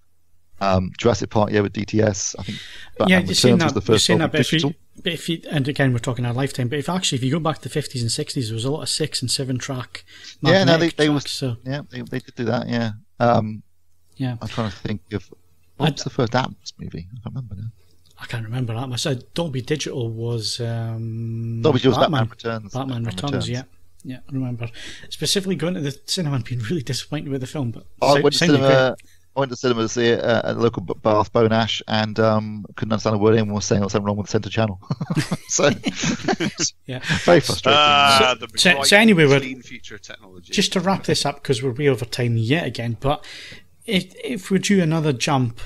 Jurassic Park, with DTS. I think Batman Returns was the first film digital. But if you, and again, we're talking our lifetime. But if you go back to the 50s and 60s, there was a lot of 6 and 7 track. They did do that. Yeah. I'm trying to think of what's the first Atmos movie. I can't remember now. I can't remember Atmos. Dolby Digital was Dolby Digital was Batman Returns. Batman Returns. Yeah, I remember specifically going to the cinema and being really disappointed with the film. But I went to cinema to see it at a local Bath Bone Ash and couldn't understand a word anyone was saying. There was something wrong with the centre channel. So, very frustrating. So anyway, clean future of technology. Just to wrap this up, because we're way over time yet again, but if we're due another jump,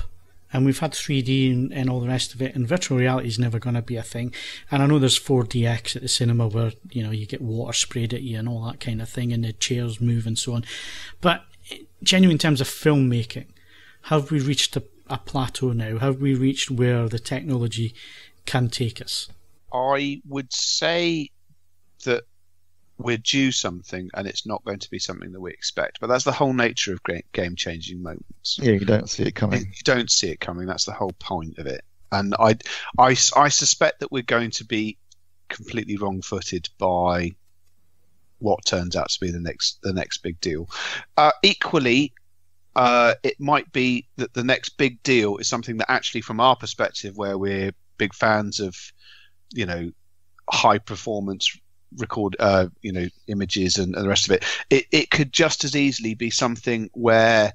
and we've had 3D and all the rest of it, and virtual reality is never going to be a thing. And I know there's 4DX at the cinema where you get water sprayed at you and all that kind of thing, and the chairs move and so on. But genuinely, in terms of filmmaking, have we reached a plateau now? Have we reached where the technology can take us? I would say that we're due something, and it's not going to be something that we expect. But that's the whole nature of game-changing moments. Yeah, you don't see it coming. You don't see it coming. That's the whole point of it. And I suspect that we're going to be completely wrong-footed by what turns out to be the next big deal. Equally, it might be that the next big deal is something that actually, from our perspective, where we're big fans of, high performance record, images and the rest of it, it could just as easily be something where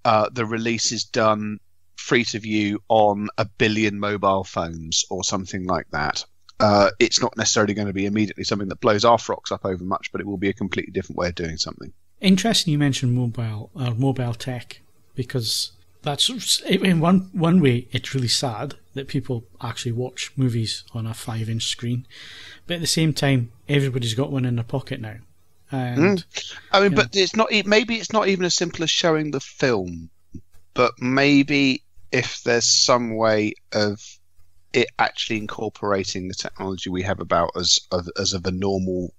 the release is done free to view on 1 billion mobile phones or something like that. It's not necessarily going to be immediately something that blows our frocks up over much, but it will be a completely different way of doing something. Interesting you mentioned mobile tech, because that's, in one way, it's really sad that people actually watch movies on a 5-inch screen, but at the same time, everybody's got one in their pocket now. And but it's not. Maybe it's not even as simple as showing the film, but maybe if there's some way of it actually incorporating the technology we have about as of a normal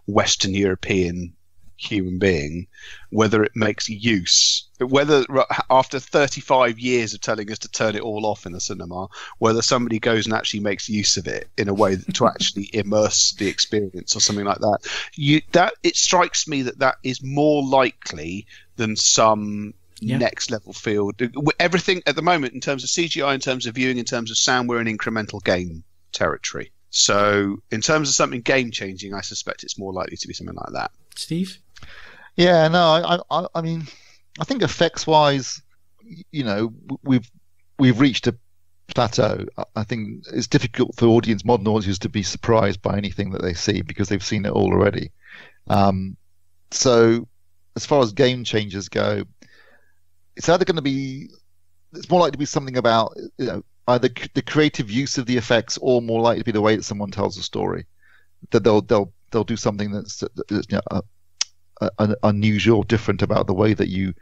Western European human being, whether it makes use, whether after 35 years of telling us to turn it all off in the cinema, whether somebody goes and actually makes use of it in a way to actually immerse the experience or something like that. That it strikes me that is more likely than some next level field. Everything at the moment in terms of CGI, in terms of viewing, in terms of sound, we're in incremental game territory. So in terms of something game changing, I suspect it's more likely to be something like that. Steve? Yeah, no, I mean, I think effects wise, you know, we've reached a plateau. I think it's difficult for modern audiences to be surprised by anything that they see because they've seen it all already. So as far as game changers go, it's either going to be, it's more likely to be something about, you know, either the creative use of the effects or more likely to be the way that someone tells a story. That they'll do something that's you know, unusual, different about the way that you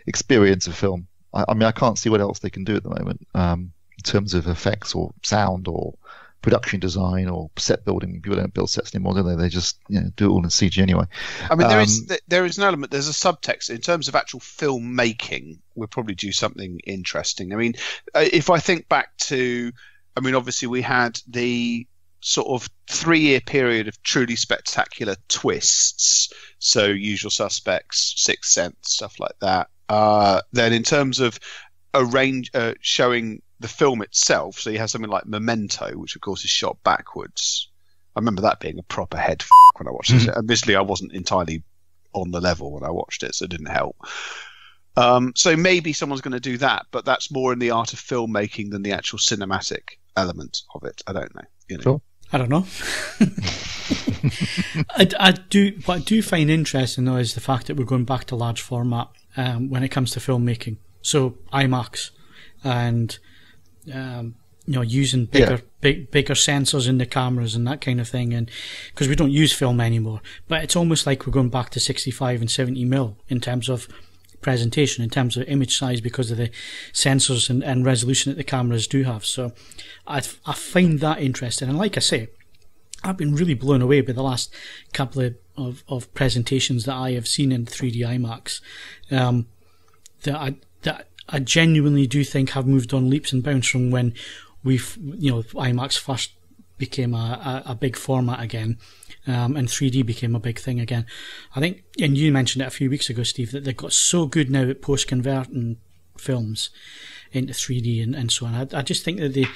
experience a film. I mean, I can't see what else they can do at the moment in terms of effects or sound or production design or set building. People don't build sets anymore, do they? They just, you know, do it all in CG anyway. I mean, there is an element. There's a subtext in terms of actual film making. We'll probably do something interesting. I mean, if I think back to, I mean, obviously we had the sort of 3-year period of truly spectacular twists. So Usual Suspects, Sixth Sense, stuff like that. Then in terms of showing the film itself, so you have something like Memento, which of course is shot backwards. I remember that being a proper head when I watched it. Admittedly, I wasn't entirely on the level when I watched it, so it didn't help. So maybe someone's going to do that, but that's more in the art of filmmaking than the actual cinematic element of it. I don't know. You know? Sure. I don't know. I do find interesting though is the fact that we're going back to large format when it comes to filmmaking. So IMAX and you know, using bigger sensors in the cameras and that kind of thing, and because we don't use film anymore, but it's almost like we're going back to 65 and 70mm in terms of presentation, in terms of image size, because of the sensors and resolution that the cameras do have. So I find that interesting, and like I say, I've been really blown away by the last couple of presentations that I have seen in 3D IMAX that I genuinely do think have moved on leaps and bounds from when IMAX first became a big format again, and 3D became a big thing again. I think, and you mentioned it a few weeks ago, Steve, that they've got so good now at post-converting films into 3D and so on. I just think that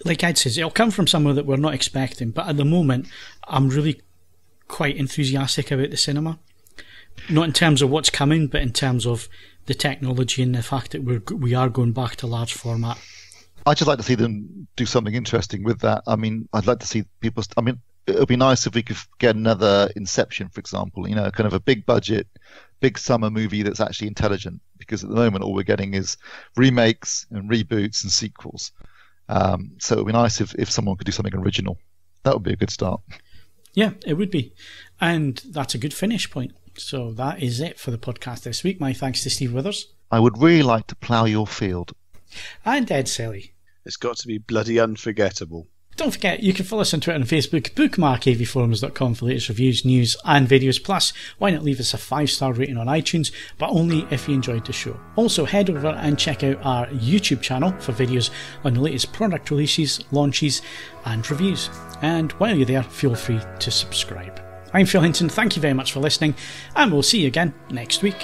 like Ed says, it'll come from somewhere that we're not expecting, but at the moment, I'm really quite enthusiastic about the cinema. Not in terms of what's coming, but in terms of the technology and the fact that we are going back to large format. I'd just like to see them do something interesting with that. I mean, I'd like to see people. I mean, it would be nice if we could get another Inception, for example. You know, kind of a big budget, big summer movie that's actually intelligent. Because at the moment, all we're getting is remakes and reboots and sequels. So it would be nice if someone could do something original. That would be a good start. Yeah, it would be, and that's a good finish point. So that is it for the podcast this week. My thanks to Steve Withers. I would really like to plough your field. And Ed Selley. It's got to be bloody unforgettable. Don't forget, you can follow us on Twitter and Facebook. Bookmark AVForums.com for latest reviews, news and videos. Plus, why not leave us a 5-star rating on iTunes, but only if you enjoyed the show. Also, head over and check out our YouTube channel for videos on the latest product releases, launches and reviews. And while you're there, feel free to subscribe. I'm Phil Hinton, thank you very much for listening, and we'll see you again next week.